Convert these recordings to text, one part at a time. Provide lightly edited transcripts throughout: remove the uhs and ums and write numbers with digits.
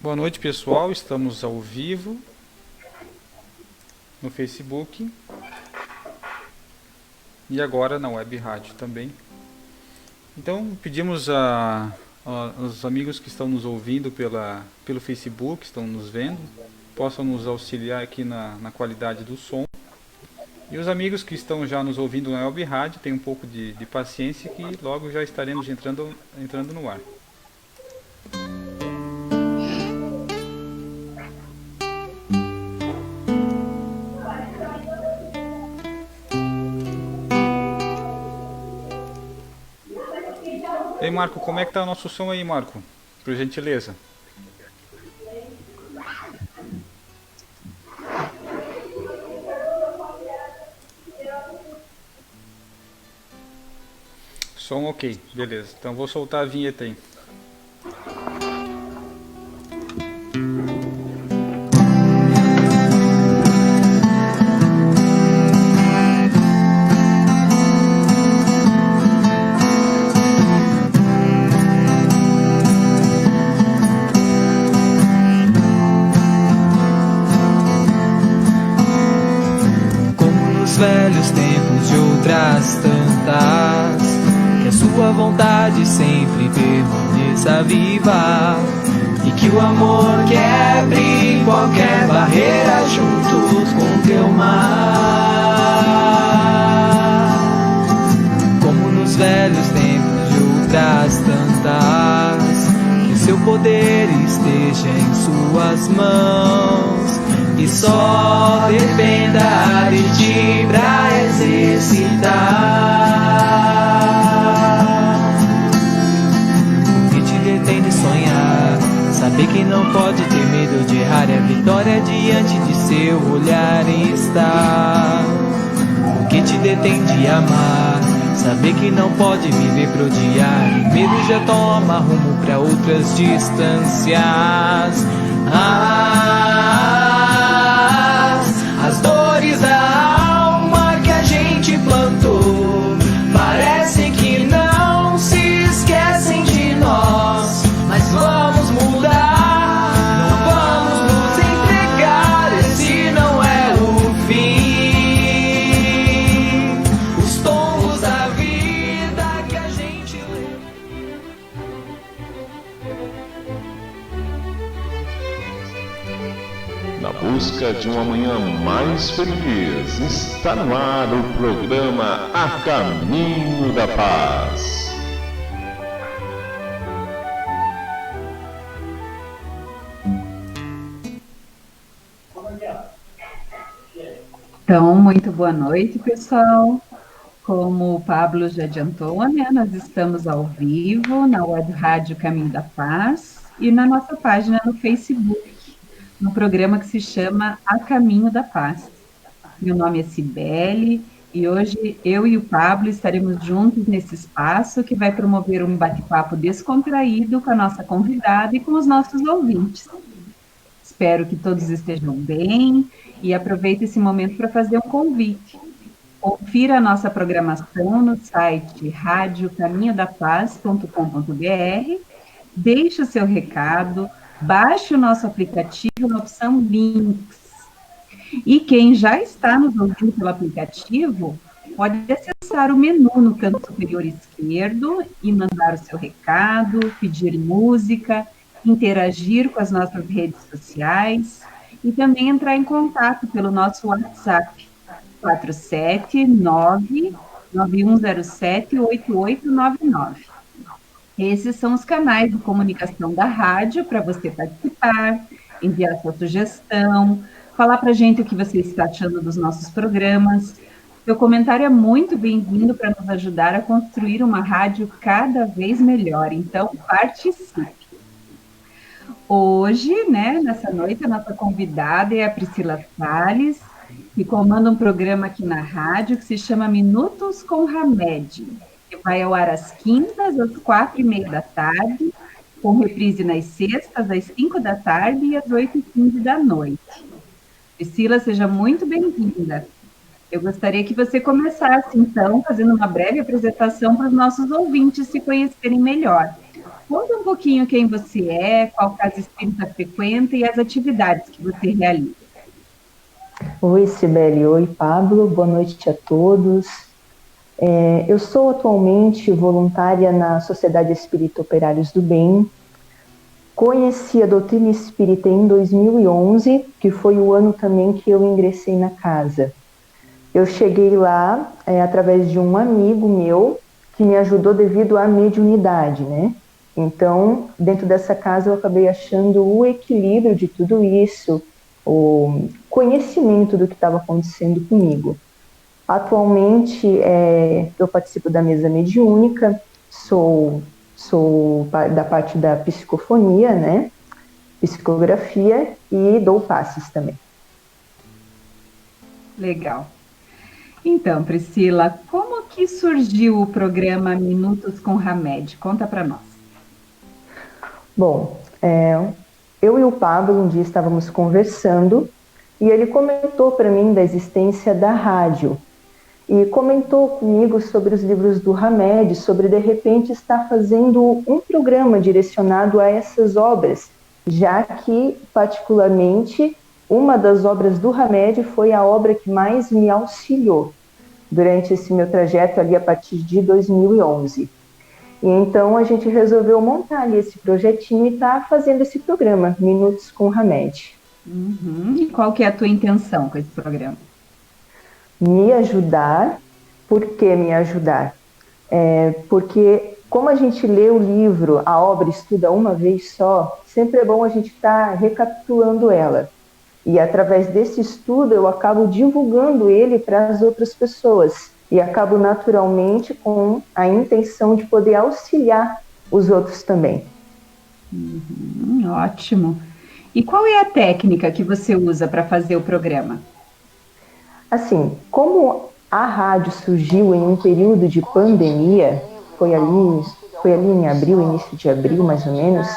Boa noite, pessoal. Estamos ao vivo no Facebook e agora na web rádio também. Então, pedimos aos amigos que estão nos ouvindo pelo Facebook, estão nos vendo, possam nos auxiliar aqui na qualidade do som. E os amigos que estão já nos ouvindo na web rádio, tenham um pouco de paciência que logo já estaremos entrando no ar. Ei, Marco, como é que tá o nosso som aí, Marco? Por gentileza. Som ok, beleza. Então vou soltar a vinheta aí. Velhos tempos de outras tantas, que a sua vontade sempre permaneça viva e que o amor quebre qualquer barreira juntos com teu mar. Como nos velhos tempos de outras tantas, que o seu poder esteja em suas mãos e só dependa de ti pra exercitar. O que te detém de sonhar? Saber que não pode ter medo de errar, é a vitória diante de seu olhar está. O que te detém de amar? Saber que não pode viver pro odiar, o medo já toma rumo pra outras distâncias. As dores da alma que a gente plantou parece que não se esquecem de nós, mas vamos mudar, não vamos nos entregar, esse não é o fim. Os tombos da vida que a gente lê. Na busca de um amanhã mais feliz, está no ar o programa A Caminho da Paz. Então, muito boa noite, pessoal. Como o Pablo já adiantou, né, nós estamos ao vivo na web rádio Caminho da Paz e na nossa página no Facebook, no programa que se chama A Caminho da Paz. Meu nome é Cibele e hoje eu e o Pablo estaremos juntos nesse espaço que vai promover um bate-papo descontraído com a nossa convidada e com os nossos ouvintes. Espero que todos estejam bem e aproveite esse momento para fazer um convite. Confira a nossa programação no site radiocaminhodapaz.com.br, deixe o seu recado, baixe o nosso aplicativo na opção Links. E quem já está nos ouvindo pelo aplicativo, pode acessar o menu no canto superior esquerdo e mandar o seu recado, pedir música, interagir com as nossas redes sociais e também entrar em contato pelo nosso WhatsApp, 479-9107-8899. Esses são os canais de comunicação da rádio para você participar, enviar sua sugestão, falar para a gente o que você está achando dos nossos programas. Seu comentário é muito bem-vindo para nos ajudar a construir uma rádio cada vez melhor, então participe. Hoje, né, nessa noite, a nossa convidada é a Priscila Salles, que comanda um programa aqui na rádio que se chama Minutos com Hamed, que vai ao ar às quintas, às 4h30 da tarde, com reprise nas sextas, às 5 da tarde e às 8h15 da noite. Priscila, seja muito bem-vinda. Eu gostaria que você começasse, então, fazendo uma breve apresentação para os nossos ouvintes se conhecerem melhor. Conta um pouquinho quem você é, qual casa espírita frequenta e as atividades que você realiza. Oi, Cibele. Oi, Pablo. Boa noite a todos. Eu sou atualmente voluntária na Sociedade Espírita Operários do Bem. Conheci a doutrina espírita em 2011, que foi o ano também que eu ingressei na casa. Eu cheguei lá através de um amigo meu que me ajudou devido à mediunidade, né? Então, dentro dessa casa eu acabei achando o equilíbrio de tudo isso, o conhecimento do que estava acontecendo comigo. Atualmente, eu participo da mesa mediúnica, sou da parte da psicofonia, né? Psicografia e dou passes também. Legal. Então, Priscila, como que surgiu o programa Minutos com Hamed? Conta para nós. Bom, eu e o Pablo um dia estávamos conversando e ele comentou para mim da existência da rádio e comentou comigo sobre os livros do Hamed, sobre de repente estar fazendo um programa direcionado a essas obras, já que particularmente uma das obras do Hamed foi a obra que mais me auxiliou durante esse meu trajeto ali a partir de 2011. E então a gente resolveu montar ali esse projetinho e tá fazendo esse programa, Minutos com Hamed. E qual que é a tua intenção com esse programa? Me ajudar. Por que me ajudar? Porque como a gente lê o livro, a obra, estuda uma vez só, sempre é bom a gente estar recapitulando ela. E através desse estudo eu acabo divulgando ele para as outras pessoas. E acabo naturalmente com a intenção de poder auxiliar os outros também. Ótimo. E qual é a técnica que você usa para fazer o programa? Assim, como a rádio surgiu em um período de pandemia, foi ali em abril, início de abril mais ou menos,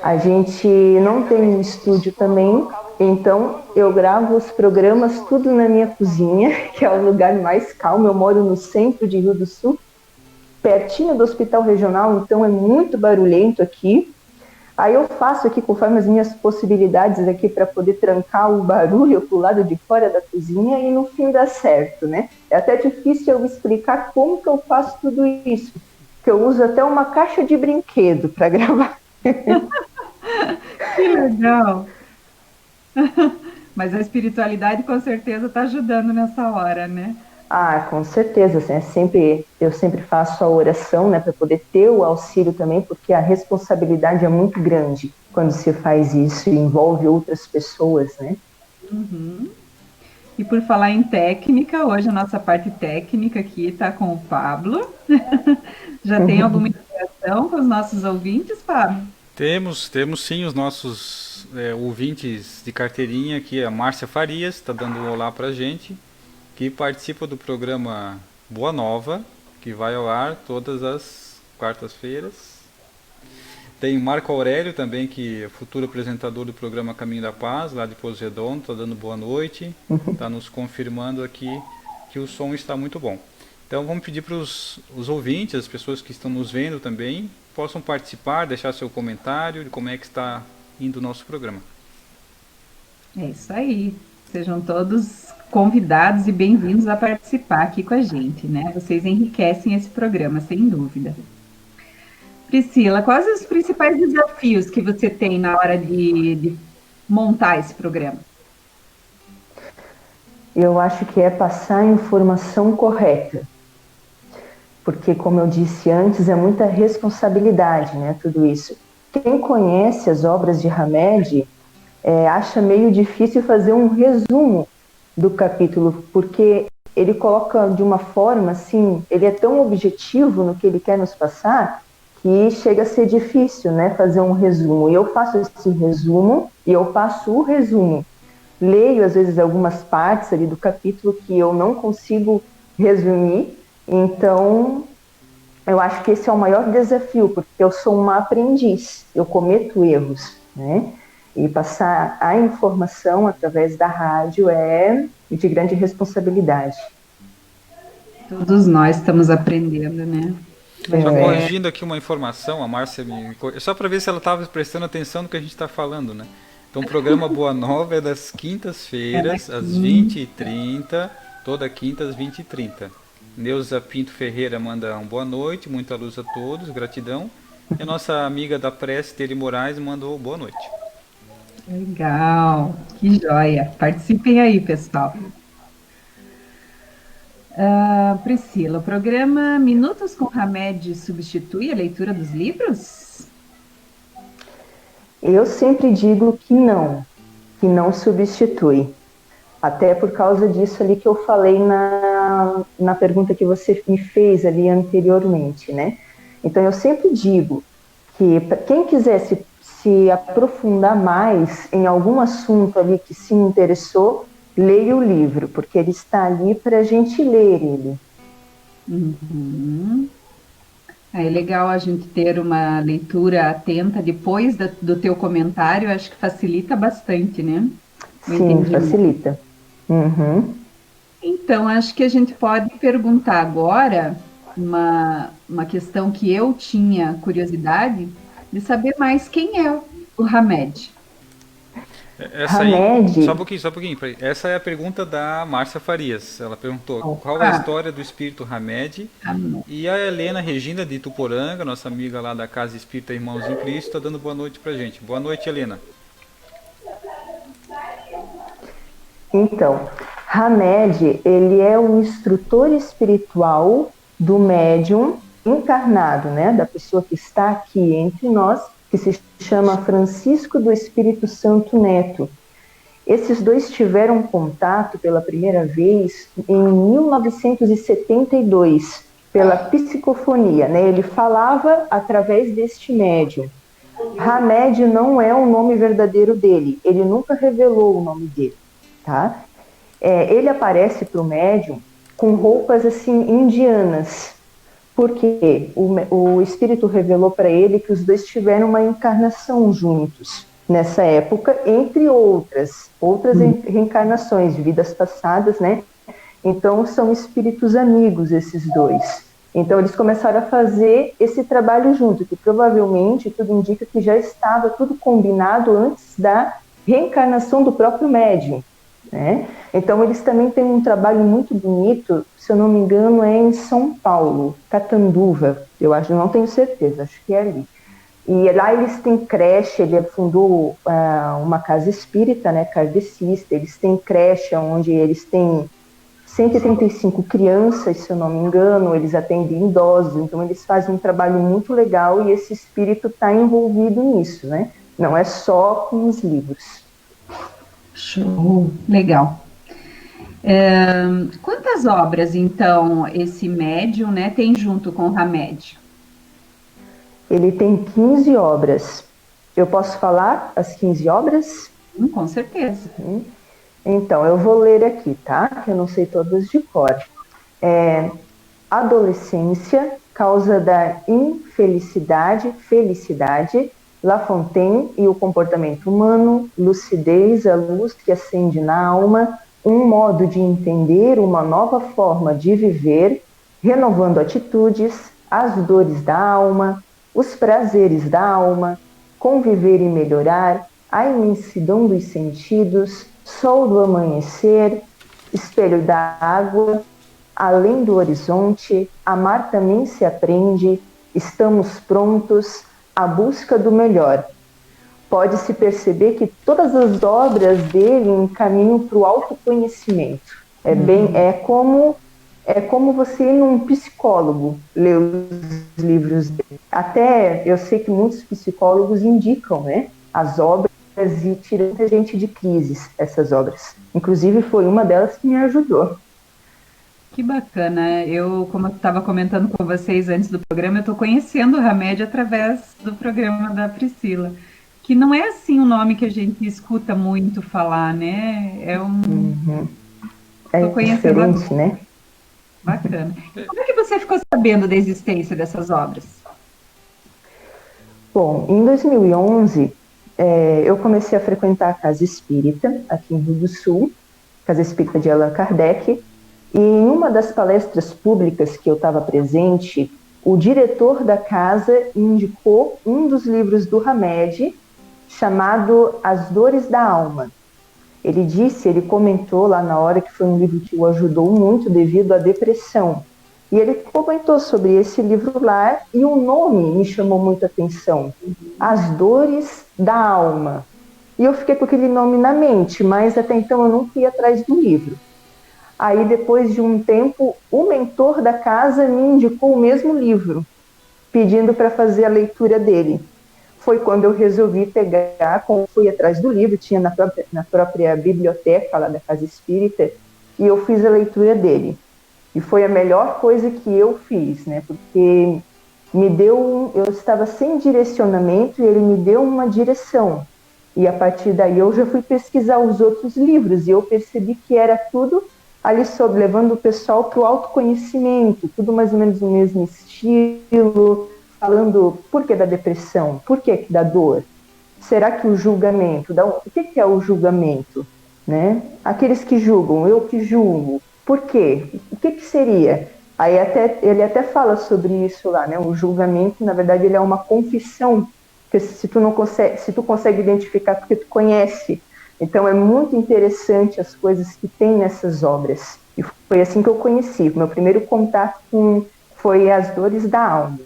a gente não tem um estúdio também, então eu gravo os programas tudo na minha cozinha, que é o lugar mais calmo. Eu moro no centro de Rio do Sul, pertinho do hospital regional, então é muito barulhento aqui. Aí eu faço aqui conforme as minhas possibilidades aqui para poder trancar o barulho pro lado de fora da cozinha e no fim dá certo, né? É até difícil eu explicar como que eu faço tudo isso, que eu uso até uma caixa de brinquedo para gravar. Que legal! Mas a espiritualidade com certeza está ajudando nessa hora, né? Ah, com certeza, assim, eu sempre faço a oração, né, para poder ter o auxílio também, porque a responsabilidade é muito grande quando se faz isso e envolve outras pessoas, né? E por falar em técnica, hoje a nossa parte técnica aqui está com o Pablo. Já tem alguma interação com os nossos ouvintes, Pablo? Temos sim os nossos ouvintes de carteirinha aqui, a Márcia Farias está dando um olá pra gente, que participa do programa Boa Nova, que vai ao ar todas as quartas-feiras. Tem o Marco Aurélio também, que é futuro apresentador do programa Caminho da Paz, lá de Pouso Redondo, está dando boa noite, está nos confirmando aqui que o som está muito bom. Então vamos pedir para os ouvintes, as pessoas que estão nos vendo também, possam participar, deixar seu comentário de como é que está indo o nosso programa. É isso aí. Sejam todos convidados e bem-vindos a participar aqui com a gente, né? Vocês enriquecem esse programa, sem dúvida. Priscila, quais os principais desafios que você tem na hora de montar esse programa? Eu acho que é passar a informação correta. Porque, como eu disse antes, é muita responsabilidade, né, tudo isso. Quem conhece as obras de Hamed acha meio difícil fazer um resumo do capítulo, porque ele coloca de uma forma, assim, ele é tão objetivo no que ele quer nos passar, que chega a ser difícil, né, fazer um resumo. E eu faço esse resumo e eu passo o resumo. Leio, às vezes, algumas partes ali do capítulo que eu não consigo resumir. Então, eu acho que esse é o maior desafio, porque eu sou uma aprendiz, eu cometo erros, né? E passar a informação através da rádio é de grande responsabilidade. Todos nós estamos aprendendo, né? Só Mas corrigindo aqui uma informação, a Márcia só para ver se ela estava prestando atenção no que a gente está falando, né? Então o programa Boa Nova é das quintas-feiras, às 20h30, toda quinta às 20h30. Neuza Pinto Ferreira manda um boa noite, muita luz a todos, gratidão. E a nossa amiga da prece, Tere Moraes, mandou boa noite. legal, que joia. Participem aí, pessoal. Priscila, o programa Minutos com Hamed substitui a leitura dos livros? Eu sempre digo que não substitui. Até por causa disso ali que eu falei na pergunta que você me fez ali anteriormente, né? Então, eu sempre digo que para quem quiser se aprofundar mais em algum assunto ali que se interessou, leia o livro, porque ele está ali para a gente ler ele. Uhum. É legal a gente ter uma leitura atenta depois do teu comentário, acho que facilita bastante, né? O Sim, entendimento. facilita. Uhum. Então, acho que a gente pode perguntar agora uma questão que eu tinha curiosidade de saber mais quem é o Hamed. Essa aí, Hamed, só um pouquinho. Essa é a pergunta da Márcia Farias. Ela perguntou qual é a Opa, história do espírito Hamed. Hamed. E a Helena Regina de Ituporanga, nossa amiga lá da Casa Espírita Irmãos em Cristo, está dando boa noite pra gente. Boa noite, Helena. então, Hamed, ele é o instrutor espiritual do médium encarnado, né, da pessoa que está aqui entre nós, que se chama Francisco do Espírito Santo Neto. Esses dois tiveram contato pela primeira vez em 1972, pela psicofonia, né? Ele falava através deste médium. Hamed não é o nome verdadeiro dele, ele nunca revelou o nome dele, tá? Ele aparece para o médium com roupas assim indianas, porque o espírito revelou para ele que os dois tiveram uma encarnação juntos nessa época, entre outras reencarnações de vidas passadas, né? Então são espíritos amigos esses dois. Então eles começaram a fazer esse trabalho junto, que provavelmente tudo indica que já estava tudo combinado antes da reencarnação do próprio médium, né? Então eles também têm um trabalho muito bonito, se eu não me engano é em São Paulo, Catanduva, eu acho, não tenho certeza, acho que é ali. E lá eles têm creche, ele fundou uma casa espírita, né, kardecista, eles têm creche onde eles têm 135 crianças, se eu não me engano, eles atendem idosos, então eles fazem um trabalho muito legal e esse espírito está envolvido nisso, né? Não é só com os livros. Show, legal. Quantas obras, então, esse médium, né, tem junto com o Hamed? Ele tem 15 obras. Eu posso falar as 15 obras? Com certeza. Então, eu vou ler aqui, tá? Que eu não sei todas de cor. Adolescência, causa da infelicidade, felicidade, La Fontaine e o comportamento humano, lucidez, a luz que acende na alma, um modo de entender, uma nova forma de viver, renovando atitudes, as dores da alma, os prazeres da alma, conviver e melhorar, a imensidão dos sentidos, sol do amanhecer, espelho da água, além do horizonte, amar também se aprende, estamos prontos, a busca do melhor. Pode-se perceber que todas as obras dele encaminham para o autoconhecimento. É como você ir num psicólogo ler os livros dele. Até eu sei que muitos psicólogos indicam, né, as obras e tiram muita gente de crises, essas obras. Inclusive foi uma delas que me ajudou. Que bacana. Eu, como eu estava comentando com vocês antes do programa, eu estou conhecendo o Hamed através do programa da Priscila, que não é assim um nome que a gente escuta muito falar, né? Uhum. Estou É conhecendo agora. diferente, né? Bacana. Como é que você ficou sabendo da existência dessas obras? Bom, em 2011, eu comecei a frequentar a Casa Espírita, aqui em Rio do Sul, Casa Espírita de Allan Kardec, e em uma das palestras públicas que eu estava presente, o diretor da casa indicou um dos livros do Hamed, chamado As Dores da Alma. Ele comentou lá na hora que foi um livro que o ajudou muito devido à depressão. E ele comentou sobre esse livro lá e o nome me chamou muito a atenção, As Dores da Alma. E eu fiquei com aquele nome na mente, mas até então eu nunca ia atrás do livro. Aí, depois de um tempo, o mentor da casa me indicou o mesmo livro, pedindo para fazer a leitura dele. Foi quando eu resolvi pegar, fui atrás do livro, tinha na própria biblioteca lá da Casa Espírita, e eu fiz a leitura dele. E foi a melhor coisa que eu fiz, né? Porque eu estava sem direcionamento e ele me deu uma direção. E a partir daí eu já fui pesquisar os outros livros e eu percebi que era tudo ali sobre, levando o pessoal para o autoconhecimento, tudo mais ou menos no mesmo estilo, falando por que da depressão, por que da dor, será que o julgamento, o que é o julgamento? Né? Aqueles que julgam, eu que julgo, por quê? O que seria? Aí ele até fala sobre isso lá, né? O julgamento, na verdade, ele é uma confissão, que se tu consegue identificar porque tu conhece. Então é muito interessante as coisas que tem nessas obras. E foi assim que eu conheci. Meu primeiro contato foi As Dores da Alma.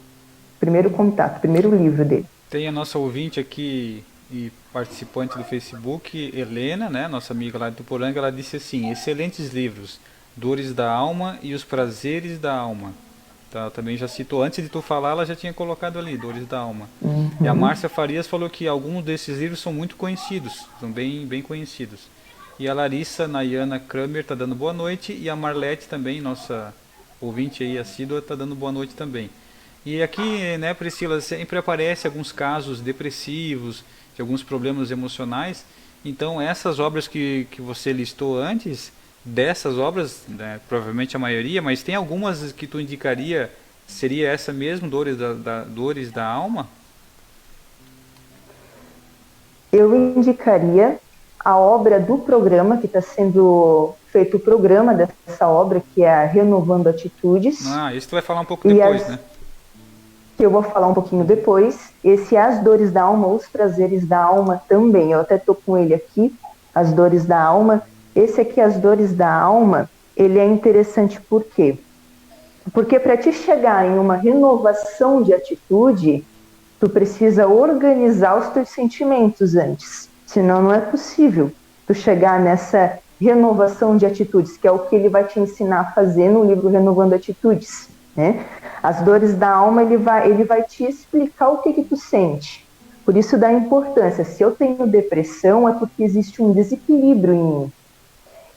Primeiro contato, primeiro livro dele. Tem a nossa ouvinte aqui e participante do Facebook, Helena, né, nossa amiga lá de Tuporanga, ela disse assim: excelentes livros, Dores da Alma e Os Prazeres da Alma. Tá, também já citou, antes de tu falar, ela já tinha colocado ali, Dores da Alma. Uhum. E a Márcia Farias falou que alguns desses livros são muito conhecidos, são bem conhecidos. E a Larissa Nayana Kramer está dando boa noite, e a Marlete também, nossa ouvinte aí assídua, está dando boa noite também. E aqui, né, Priscila, sempre aparece alguns casos depressivos, de alguns problemas emocionais. Então, essas obras que você listou antes, dessas obras, né, provavelmente a maioria, mas tem algumas que tu indicaria, seria essa mesmo, Dores da Alma? Eu indicaria a obra do programa, que está sendo feito o programa dessa obra, que é a Renovando Atitudes. Ah, isso tu vai falar um pouco depois, né? Que eu vou falar um pouquinho depois. Esse As Dores da Alma, Os Prazeres da Alma também, eu até estou com ele aqui, As Dores da Alma. Esse aqui, As Dores da Alma, ele é interessante por quê? Porque para te chegar em uma renovação de atitude, tu precisa organizar os teus sentimentos antes, senão não é possível tu chegar nessa renovação de atitudes, que é o que ele vai te ensinar a fazer no livro Renovando Atitudes, né? As Dores da Alma, ele vai te explicar o que tu sente. Por isso dá importância. Se eu tenho depressão, é porque existe um desequilíbrio em mim.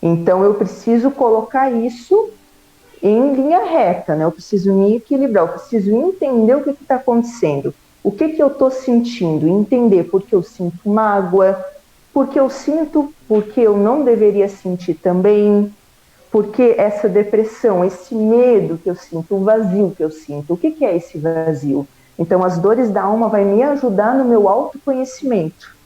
Então eu preciso colocar isso em linha reta, né? Eu preciso me equilibrar, eu preciso entender o que está acontecendo. O que eu estou sentindo? Entender porque eu sinto mágoa, porque eu não deveria sentir também, porque essa depressão, esse medo que eu sinto, o vazio que eu sinto, o que é esse vazio? Então, As Dores da Alma vai me ajudar no meu autoconhecimento.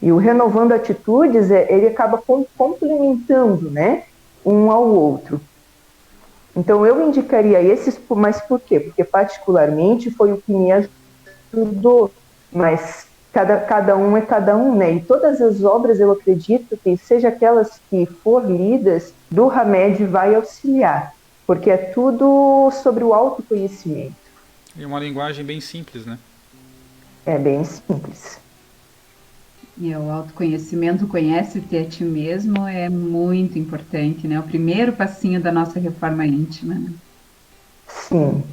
E o Renovando Atitudes, ele acaba complementando, né, um ao outro. Então, eu indicaria esses, mas por quê? Porque, particularmente, foi o que me ajudou, mas cada um é cada um, né? E todas as obras, eu acredito que, seja aquelas que for lidas, do Hamed vai auxiliar, porque é tudo sobre o autoconhecimento. E uma linguagem bem simples, né? É bem simples. E o autoconhecimento, conhece-te a ti mesmo, é muito importante, né? O primeiro passinho da nossa reforma íntima. Né? Sim.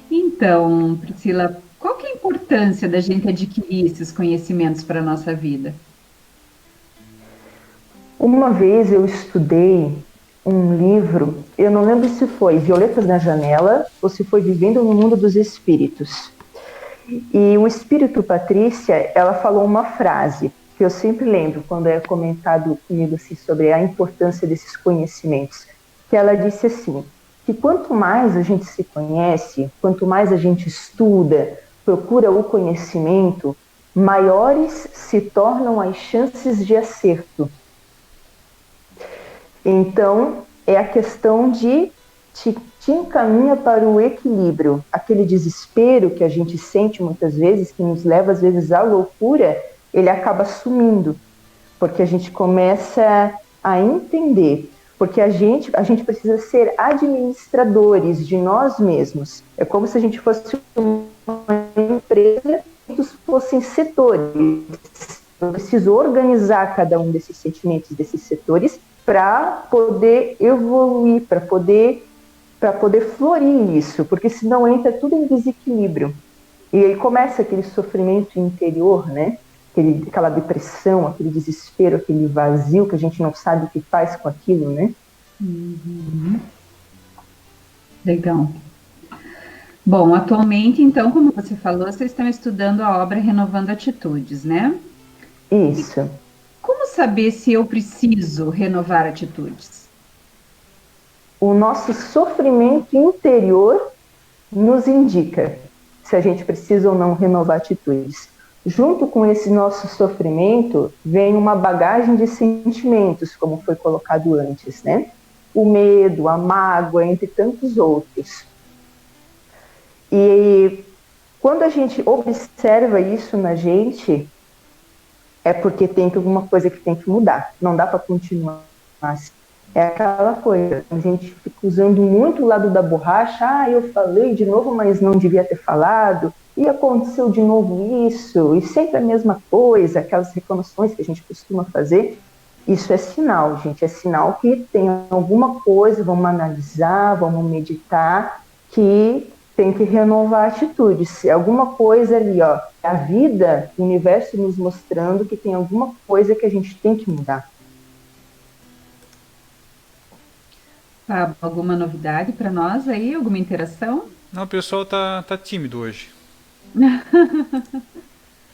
Então, Priscila, qual que é a importância da gente adquirir esses conhecimentos para a nossa vida? Uma vez eu estudei um livro, eu não lembro se foi Violetas na Janela ou se foi Vivendo no Mundo dos Espíritos. E o espírito Patrícia, ela falou uma frase que eu sempre lembro quando é comentado comigo assim, sobre a importância desses conhecimentos, que ela disse assim, que quanto mais a gente se conhece, quanto mais a gente estuda, procura o conhecimento, maiores se tornam as chances de acerto. Então, é a questão de te encaminha para o equilíbrio. Aquele desespero que a gente sente muitas vezes, que nos leva às vezes à loucura, ele acaba sumindo, porque a gente começa a entender, porque a gente precisa ser administradores de nós mesmos. É como se a gente fosse uma empresa e fossem setores. Eu preciso organizar cada um desses sentimentos, desses setores, para poder evoluir, para poder florir isso, porque senão entra tudo em desequilíbrio. E aí começa aquele sofrimento interior, né? Aquela depressão, aquele desespero, aquele vazio que a gente não sabe o que faz com aquilo, né? Uhum. Legal. Bom, atualmente, então, como você falou, vocês estão estudando a obra Renovando Atitudes, né? Isso. Como saber se eu preciso renovar atitudes? O nosso sofrimento interior nos indica se a gente precisa ou não renovar atitudes. Junto com esse nosso sofrimento, vem uma bagagem de sentimentos, como foi colocado antes, né? O medo, a mágoa, entre tantos outros. E quando a gente observa isso na gente, é porque tem alguma coisa que tem que mudar. Não dá para continuar assim. É aquela coisa, a gente fica usando muito o lado da borracha, eu falei de novo, mas não devia ter falado, e aconteceu de novo isso, e sempre a mesma coisa, aquelas reclamações que a gente costuma fazer. Isso é sinal, gente, é sinal que tem alguma coisa, vamos analisar, vamos meditar, que tem que renovar atitudes. Alguma coisa ali, ó, a vida, o universo nos mostrando que tem alguma coisa que a gente tem que mudar. Pablo, alguma novidade para nós aí? Alguma interação? Não, o pessoal tá tímido hoje.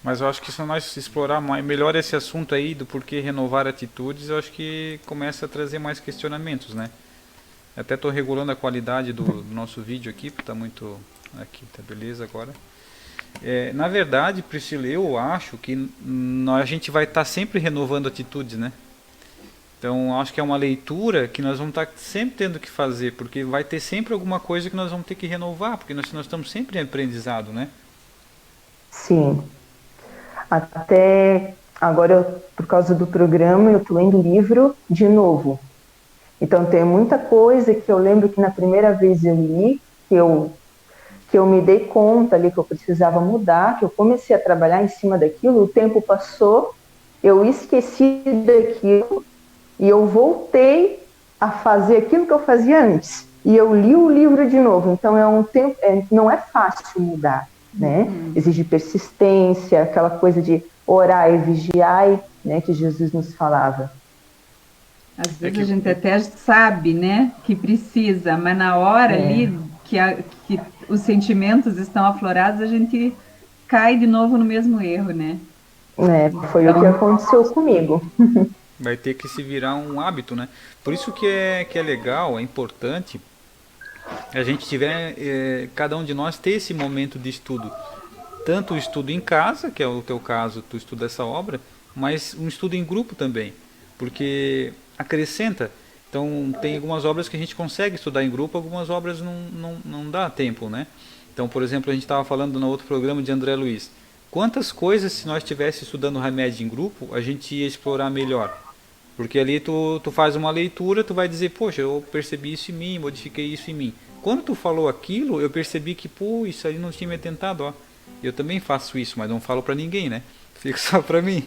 Mas eu acho que se nós explorar melhor esse assunto aí do porquê renovar atitudes, eu acho que começa a trazer mais questionamentos, né? Até estou regulando a qualidade do nosso vídeo aqui, porque está muito... Aqui, tá beleza agora. Na verdade, Priscila, eu acho que a gente vai estar sempre renovando atitudes, né? Então, acho que é uma leitura que nós vamos estar sempre tendo que fazer, porque vai ter sempre alguma coisa que nós vamos ter que renovar, porque nós estamos sempre em aprendizado, né? Sim. Até agora, por causa do programa, eu estou lendo o livro de novo. Então, tem muita coisa que eu lembro que na primeira vez eu li, que eu me dei conta ali que eu precisava mudar, que eu comecei a trabalhar em cima daquilo, o tempo passou, eu esqueci daquilo, e eu voltei a fazer aquilo que eu fazia antes. E eu li o livro de novo. Então, não é fácil mudar, né? Exige persistência, aquela coisa de orar e vigiar, né, que Jesus nos falava. Às vezes a gente até sabe, né, que precisa, mas na hora ali que os sentimentos estão aflorados, a gente cai de novo no mesmo erro, né? Foi o que aconteceu comigo. Vai ter que se virar um hábito, né? Por isso que é legal, é importante a gente tiver, cada um de nós ter esse momento de estudo. Tanto o estudo em casa, que é o teu caso, tu estuda essa obra, mas um estudo em grupo também, porque acrescenta. Então tem algumas obras que a gente consegue estudar em grupo, algumas obras não dá tempo, né? Então, por exemplo, a gente estava falando no outro programa de André Luiz. Quantas coisas, se nós estivéssemos estudando remédio em grupo, a gente ia explorar melhor? Porque ali tu faz uma leitura, tu vai dizer, poxa, eu percebi isso em mim, modifiquei isso em mim. Quando tu falou aquilo, eu percebi que, pô, isso aí não tinha me atentado, ó. Eu também faço isso, mas não falo para ninguém, né? Fica só para mim.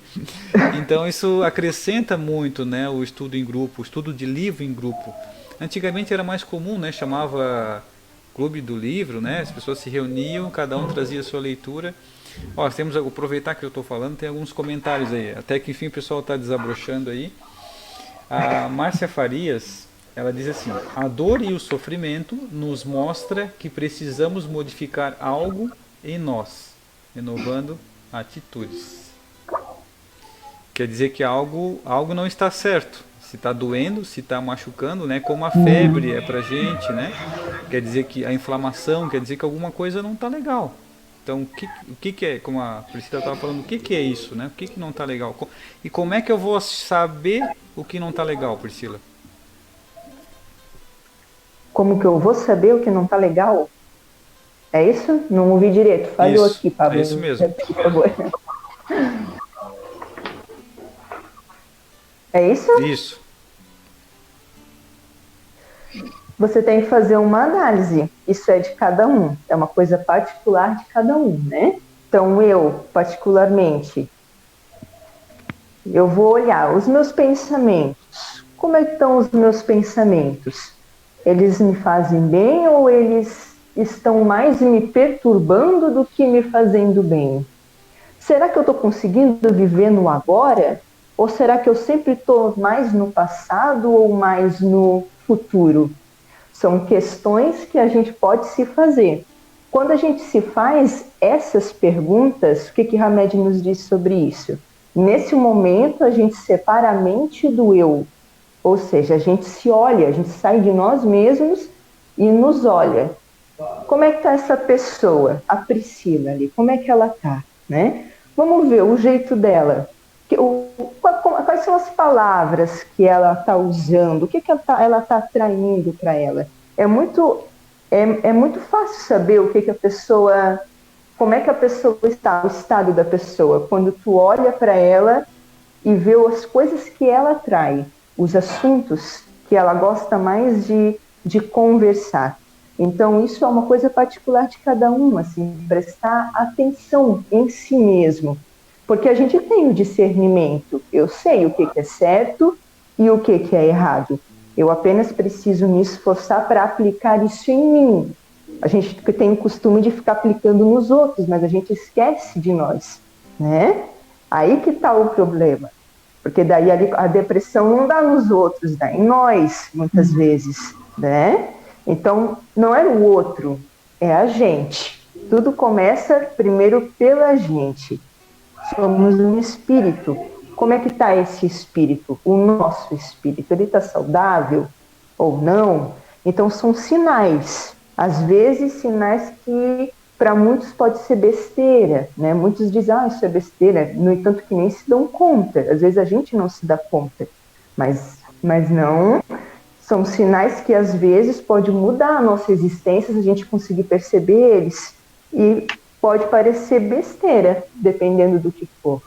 Então isso acrescenta muito, né, o estudo em grupo, o estudo de livro em grupo. Antigamente era mais comum, né, chamava Clube do Livro, né? As pessoas se reuniam, cada um trazia a sua leitura. Ó, temos que aproveitar que eu estou falando, tem alguns comentários aí. Até que enfim o pessoal está desabrochando aí. A Márcia Farias, Ela diz assim: a dor e o sofrimento nos mostra que precisamos modificar algo em nós, renovando atitudes. Quer dizer que algo não está certo. Se está doendo, se está machucando, né? Como a febre é pra gente, né? Quer dizer que a inflamação, quer dizer que alguma coisa não está legal. Então, o que é, como a Priscila estava falando, o que é isso, né? O que não está legal? E como é que eu vou saber o que não está legal, Priscila? Como que eu vou saber o que não está legal? É isso? Não ouvi direito. Falhou Isso, aqui, Pablo. é isso mesmo. Por favor. É isso? Isso. Você tem que fazer uma análise. Isso é de cada um. É uma coisa particular de cada um, né? Então, eu, particularmente, eu vou olhar os meus pensamentos. Como é que estão os meus pensamentos? Eles me fazem bem ou eles estão mais me perturbando do que me fazendo bem? Será que eu estou conseguindo viver no agora? Ou será que eu sempre estou mais no passado ou mais no futuro? São questões que a gente pode se fazer. Quando a gente se faz essas perguntas, o que Hamed nos diz sobre isso? Nesse momento, a gente separa a mente do eu. Ou seja, a gente se olha, a gente sai de nós mesmos e nos olha. Como é que está essa pessoa, a Priscila ali? Como é que ela está, né? Vamos ver o jeito dela. Quais são as palavras que ela está usando? O que ela está atraindo para ela? É muito fácil saber o que a pessoa, como é que a pessoa está, o estado da pessoa, quando tu olha para ela e vê as coisas que ela atrai, os assuntos que ela gosta mais de conversar. Então, isso é uma coisa particular de cada um, assim, prestar atenção em si mesmo. Porque a gente tem o discernimento. Eu sei o que é certo e o que é errado. Eu apenas preciso me esforçar para aplicar isso em mim. A gente tem o costume de ficar aplicando nos outros, mas a gente esquece de nós, né? Aí que está o problema. Porque daí a depressão não dá nos outros, dá em nós, muitas vezes, né? Então, não é o outro, é a gente. Tudo começa primeiro pela gente. Somos um espírito. Como é que está esse espírito? O nosso espírito, ele está saudável ou não? Então, são sinais. Às vezes, sinais que para muitos pode ser besteira, né? Muitos dizem, isso é besteira, no entanto que nem se dão conta. Às vezes a gente não se dá conta, mas não. São sinais que às vezes pode mudar a nossa existência se a gente conseguir perceber eles, e pode parecer besteira, dependendo do que for.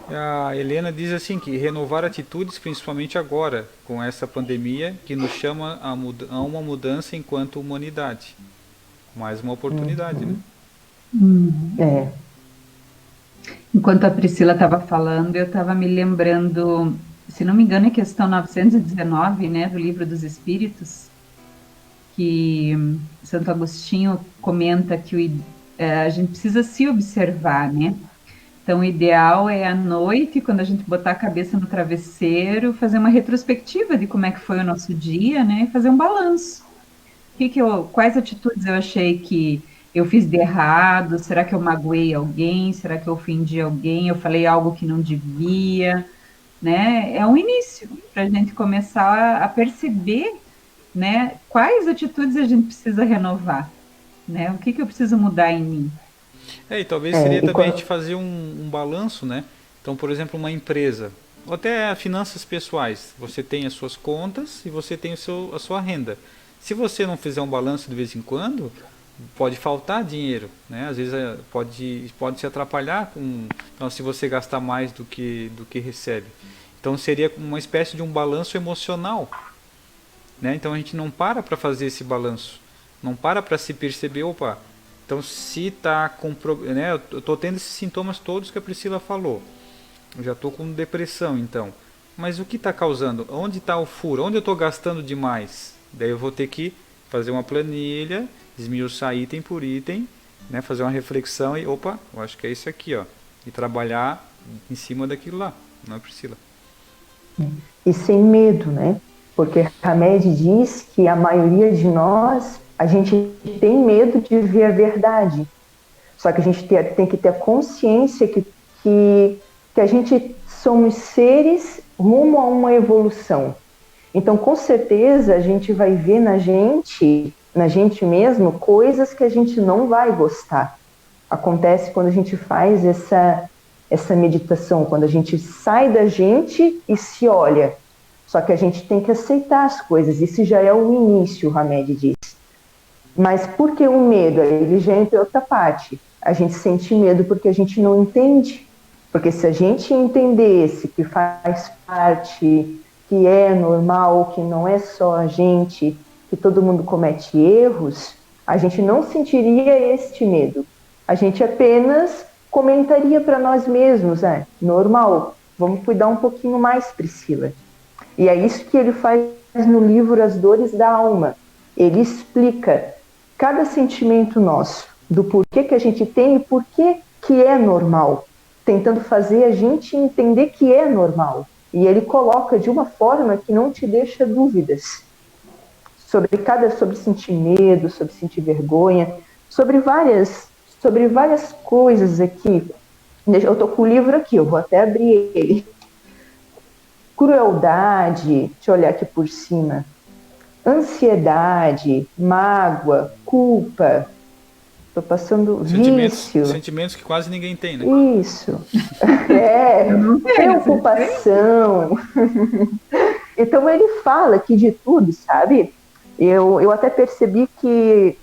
A Helena diz assim que renovar atitudes, principalmente agora, com essa pandemia, que nos chama a uma mudança enquanto humanidade. Mais uma oportunidade, né? É. Enquanto a Priscila estava falando, eu estava me lembrando, se não me engano, é questão 919, né, do Livro dos Espíritos, que Santo Agostinho comenta que a gente precisa se observar, né? Então, o ideal é à noite, quando a gente botar a cabeça no travesseiro, fazer uma retrospectiva de como é que foi o nosso dia, né? E fazer um balanço. Quais atitudes eu achei que eu fiz de errado? Será que eu magoei alguém? Será que eu ofendi alguém? Eu falei algo que não devia? Né? É um início para a gente começar a perceber, né, quais atitudes a gente precisa renovar, né? O que eu preciso mudar em mim? E talvez seria também a gente fazer um balanço, né? Então, por exemplo, uma empresa, ou até finanças pessoais, você tem as suas contas e você tem a sua renda. Se você não fizer um balanço de vez em quando, pode faltar dinheiro, né? Às vezes pode se atrapalhar então, se você gastar mais do que recebe. Então seria uma espécie de um balanço emocional, né? Então a gente não para fazer esse balanço, não para se perceber, opa, então se está com, né? Eu estou tendo esses sintomas todos que a Priscila falou, eu já estou com depressão, então, mas o que está causando? Onde está o furo? Onde eu estou gastando demais? Daí eu vou ter que fazer uma planilha, esmiuçar item por item, né? Fazer uma reflexão e, opa, eu acho que é isso aqui, ó, e trabalhar em cima daquilo lá, não é, Priscila? E sem medo, né? Porque Hamed diz que a maioria de nós, a gente tem medo de ver a verdade. Só que a gente tem que ter a consciência que a gente somos seres rumo a uma evolução. Então, com certeza, a gente vai ver na gente mesmo, coisas que a gente não vai gostar. Acontece quando a gente faz essa meditação, quando a gente sai da gente e se olha. Só que a gente tem que aceitar as coisas, isso já é o início, o Hamed diz. Mas por que o medo? Ele já entra em outra parte. A gente sente medo porque a gente não entende. Porque se a gente entendesse que faz parte, que é normal, que não é só a gente, que todo mundo comete erros, a gente não sentiria este medo. A gente apenas comentaria para nós mesmos, normal, vamos cuidar um pouquinho mais, Priscila. E é isso que ele faz no livro As Dores da Alma. Ele explica cada sentimento nosso, do porquê que a gente tem e porquê que é normal, tentando fazer a gente entender que é normal. E ele coloca de uma forma que não te deixa dúvidas sobre sentir medo, sobre sentir vergonha, sobre várias coisas aqui. Eu estou com o livro aqui, eu vou até abrir ele. Crueldade, deixa eu olhar aqui por cima. Ansiedade, mágoa, culpa. Estou passando vício. Sentimentos que quase ninguém tem, né? Isso. Preocupação. Então ele fala aqui de tudo, sabe? Eu até percebi que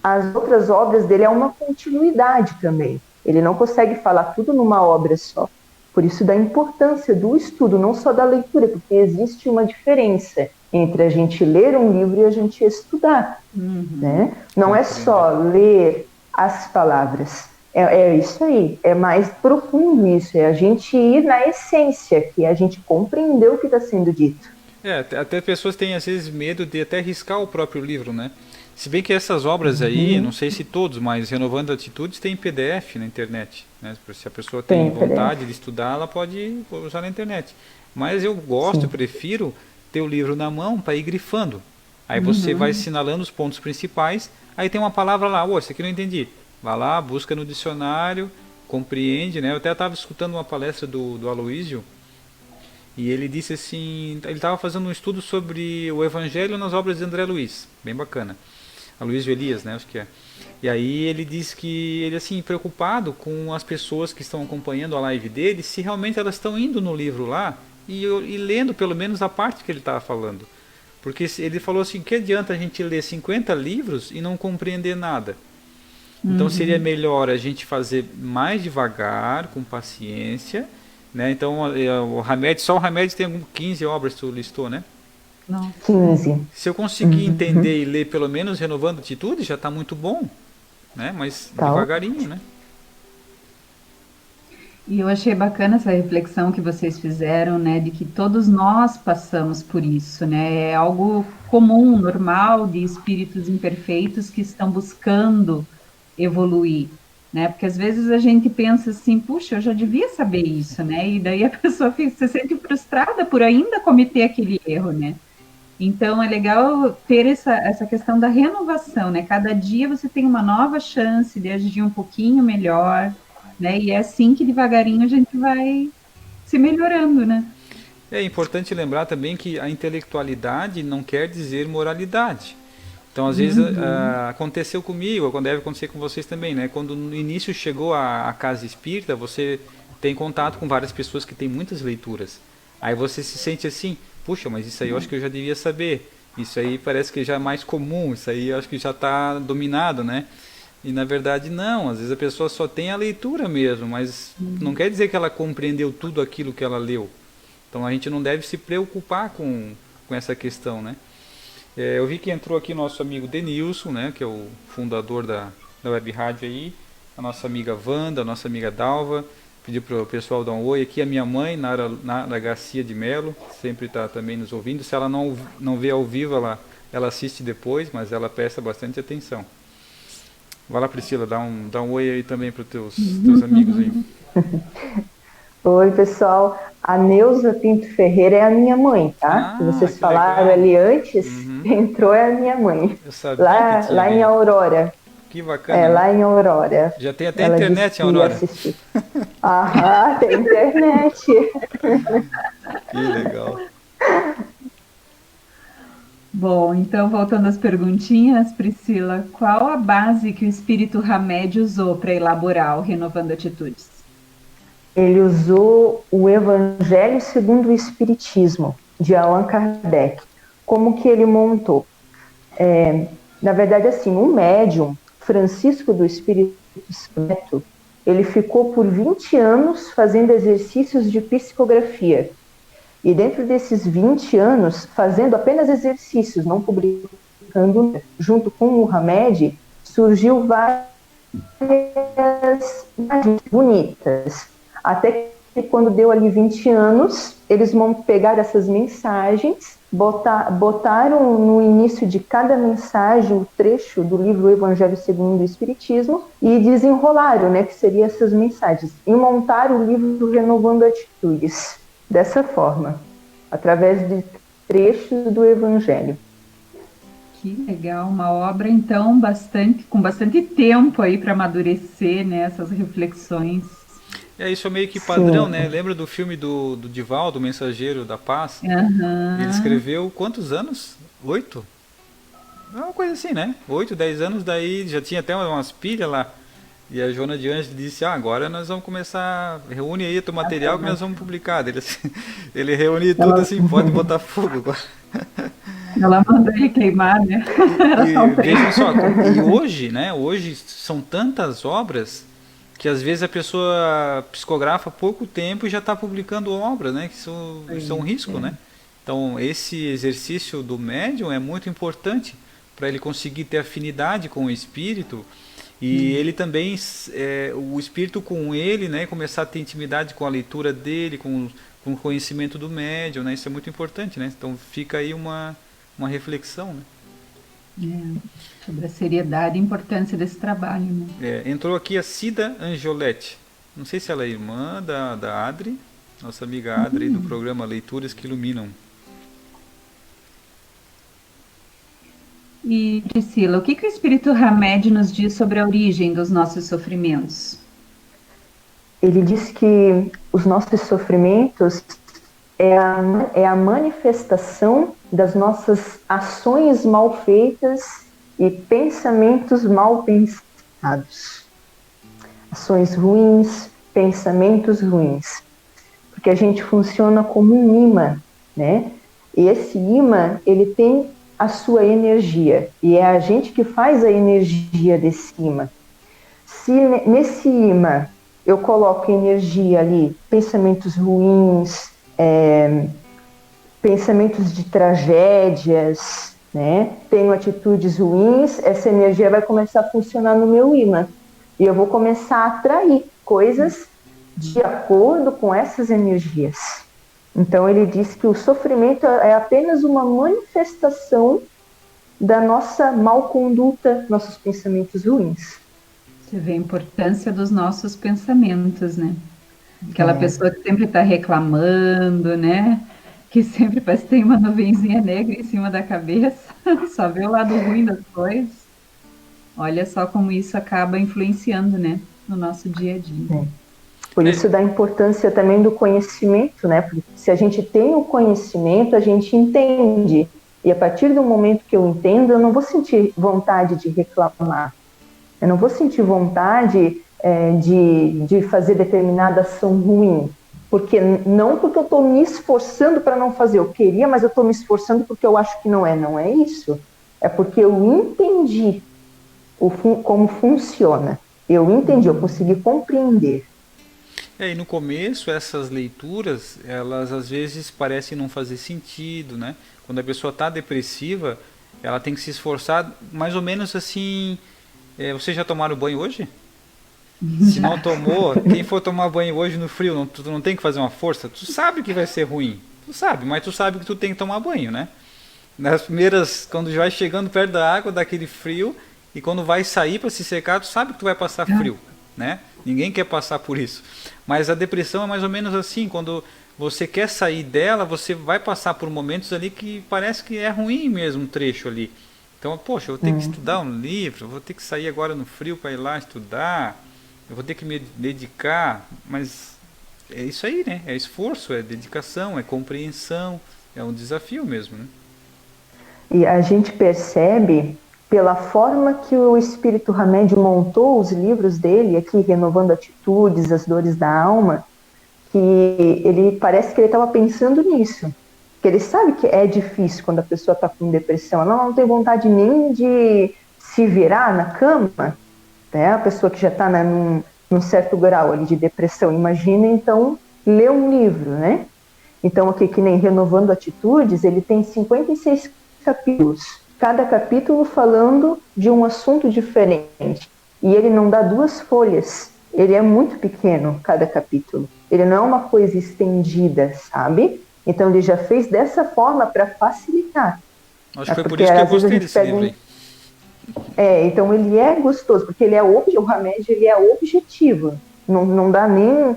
as outras obras dele é uma continuidade também. Ele não consegue falar tudo numa obra só. Por isso da importância do estudo, não só da leitura, porque existe uma diferença entre a gente ler um livro e a gente estudar. Né? Não é só ler as palavras. É isso aí, é mais profundo isso, é a gente ir na essência, que é a gente compreender o que está sendo dito. Até pessoas têm às vezes medo de até riscar o próprio livro, né? Se bem que essas obras aí, não sei se todos, mas Renovando Atitudes tem PDF na internet, né? Se a pessoa tem vontade de estudar, ela pode usar na internet. Mas eu gosto, prefiro ter o livro na mão para ir grifando. Aí você vai assinalando os pontos principais, aí tem uma palavra lá, isso aqui eu não entendi. Vai lá, busca no dicionário, compreende, né? Eu até estava escutando uma palestra do Aloísio, e ele disse assim, ele estava fazendo um estudo sobre o Evangelho nas obras de André Luiz, bem bacana. Aloísio Elias, né, acho que é. E aí ele diz que ele assim preocupado com as pessoas que estão acompanhando a live dele, se realmente elas estão indo no livro lá e lendo pelo menos a parte que ele estava falando. Porque ele falou assim, que adianta a gente ler 50 livros e não compreender nada? Então seria melhor a gente fazer mais devagar, com paciência, né? Então só o Hamed tem 15 obras que tu listou, né? Não. 15. Se eu conseguir entender e ler pelo menos Renovando Atitude, já está muito bom, né? Mas devagarinho, né? E eu achei bacana essa reflexão que vocês fizeram, né, de que todos nós passamos por isso, né, é algo comum, normal, de espíritos imperfeitos que estão buscando evoluir, né, porque às vezes a gente pensa assim, puxa, eu já devia saber isso, né, e daí a pessoa se sente frustrada por ainda cometer aquele erro, né. Então é legal ter essa questão da renovação, né, cada dia você tem uma nova chance de agir um pouquinho melhor, né? E é assim que devagarinho a gente vai se melhorando, né? É importante lembrar também que a intelectualidade não quer dizer moralidade. Então, às vezes, aconteceu comigo, deve acontecer com vocês também, né? Quando no início chegou a casa espírita, você tem contato com várias pessoas que têm muitas leituras. Aí você se sente assim, puxa, mas isso aí eu acho que eu já devia saber. Isso aí parece que já é mais comum, isso aí eu acho que já está dominado, né? E na verdade não, às vezes a pessoa só tem a leitura mesmo, mas não quer dizer que ela compreendeu tudo aquilo que ela leu. Então a gente não deve se preocupar com essa questão, né? Eu vi que entrou aqui nosso amigo Denilson, né, que é o fundador da Web Rádio aí, a nossa amiga Wanda, a nossa amiga Dalva, pediu para o pessoal dar um oi aqui, a minha mãe, Nara Garcia de Melo, sempre está também nos ouvindo. Se ela não vê ao vivo, ela assiste depois, mas ela presta bastante atenção. Vai lá, Priscila, dá um oi aí também para os teus amigos aí. Oi, pessoal. A Neuza Pinto Ferreira é a minha mãe, tá? Ah, Que vocês que falaram legal. ali antes, Uhum. entrou é a minha mãe. Eu sabia que Lá, tinha lá em ali. Aurora. Que É, bacana, né? lá em Aurora. Já tem até Ela disse internet, que ia Aurora. assistir. Ah, tem internet. Que legal. Bom, então voltando às perguntinhas, Priscila, qual a base que o espírito Hamed usou para elaborar o Renovando Atitudes? Ele usou o Evangelho segundo o Espiritismo, de Allan Kardec. Como que ele montou? Na verdade, assim, o médium Francisco do Espírito Santo, ele ficou por 20 anos fazendo exercícios de psicografia. E dentro desses 20 anos, fazendo apenas exercícios, não publicando, junto com o Hamed, surgiu várias imagens bonitas. Até que quando deu ali 20 anos, eles vão pegar essas mensagens, botaram no início de cada mensagem o trecho do livro Evangelho segundo o Espiritismo e desenrolaram, né, que seriam essas mensagens, e montaram o livro Renovando Atitudes, dessa forma, através de trechos do Evangelho. Que legal, uma obra então com bastante tempo aí para amadurecer, né, essas reflexões. Isso é meio que padrão, Sim. né? Lembra do filme do Divaldo, o Mensageiro da Paz? Ele Aham. escreveu quantos anos? 8? É uma coisa assim, né? 8, 10 anos, daí já tinha até umas pilhas lá. E a Joana de Anjos disse, agora nós vamos começar, reúne aí o teu material que nós vamos publicar. Ele, assim, ele reúne tudo Ela, assim, pode botar fogo agora. ela mandou ele queimar, né? Era só E um trecho. vejam só, e hoje, né? Hoje são tantas obras que às vezes a pessoa psicografa pouco tempo e já está publicando obra, né? Que isso é um risco, né? Então esse exercício do médium é muito importante para ele conseguir ter afinidade com o espírito e ele também, o espírito com ele, né? Começar a ter intimidade com a leitura dele, com o conhecimento do médium, né? Isso é muito importante, né? Então fica aí uma reflexão, né? Sobre a seriedade e importância desse trabalho, né? Entrou aqui a Cida Angioletti. Não sei se ela é irmã da Adri, nossa amiga Adri do programa Leituras que Iluminam. E, Priscila, o que o Espírito Hamed nos diz sobre a origem dos nossos sofrimentos? Ele diz que os nossos sofrimentos é a manifestação das nossas ações mal feitas e pensamentos mal pensados. Ações ruins, pensamentos ruins. Porque a gente funciona como um imã, né? E esse imã, ele tem a sua energia. E é a gente que faz a energia desse imã. Se nesse imã eu coloco energia ali, pensamentos ruins, pensamentos de tragédias, né? Tenho atitudes ruins, essa energia vai começar a funcionar no meu imã. E eu vou começar a atrair coisas de acordo com essas energias. Então ele diz que o sofrimento é apenas uma manifestação da nossa mal conduta, nossos pensamentos ruins. Você vê a importância dos nossos pensamentos, né? Aquela pessoa que sempre está reclamando, né? Que sempre parece que tem uma nuvenzinha negra em cima da cabeça, só vê o lado ruim das coisas. Olha só como isso acaba influenciando, né? No nosso dia a dia. Por isso da importância também do conhecimento, né? Porque se a gente tem o conhecimento, a gente entende. E a partir do momento que eu entendo, eu não vou sentir vontade de reclamar. Eu não vou sentir vontade de fazer determinada ação ruim. Não porque eu estou me esforçando para não fazer. Eu queria, mas eu estou me esforçando porque eu acho que não é. Não é isso. É porque eu entendi como funciona. Eu entendi, eu consegui compreender. E no começo essas leituras, elas às vezes parecem não fazer sentido, né? Quando a pessoa está depressiva, ela tem que se esforçar mais ou menos assim. Vocês já tomaram banho hoje? Se não tomou, quem for tomar banho hoje no frio, tu não tem que fazer uma força, tu sabe que vai ser ruim. Tu sabe, mas tu sabe que tu tem que tomar banho, né? Nas primeiras, quando vai chegando perto da água, daquele frio, e quando vai sair para se secar, tu sabe que tu vai passar frio. né? Ninguém quer passar por isso. Mas a depressão é mais ou menos assim, quando você quer sair dela, você vai passar por momentos ali que parece que é ruim mesmo um trecho ali. Então, poxa, eu vou ter que estudar um livro, eu vou ter que sair agora no frio para ir lá estudar, eu vou ter que me dedicar, mas é isso aí, né? É esforço, é dedicação, é compreensão, é um desafio mesmo, né? E a gente percebe pela forma que o Espírito Hamed montou os livros dele, aqui, Renovando Atitudes, As Dores da Alma, que ele parece que ele estava pensando nisso. Que ele sabe que é difícil quando a pessoa está com depressão, ela não tem vontade nem de se virar na cama, né? A pessoa que já está num certo grau ali de depressão, imagina então ler um livro, né? Então aqui, que nem Renovando Atitudes, ele tem 56 capítulos, cada capítulo falando de um assunto diferente, e ele não dá 2 folhas, ele é muito pequeno cada capítulo, ele não é uma coisa estendida, sabe? Então ele já fez dessa forma para facilitar. Acho que foi por isso que eu gostei desse livro aí. Então ele é gostoso, porque o Hamed ele é objetivo, não dá nem...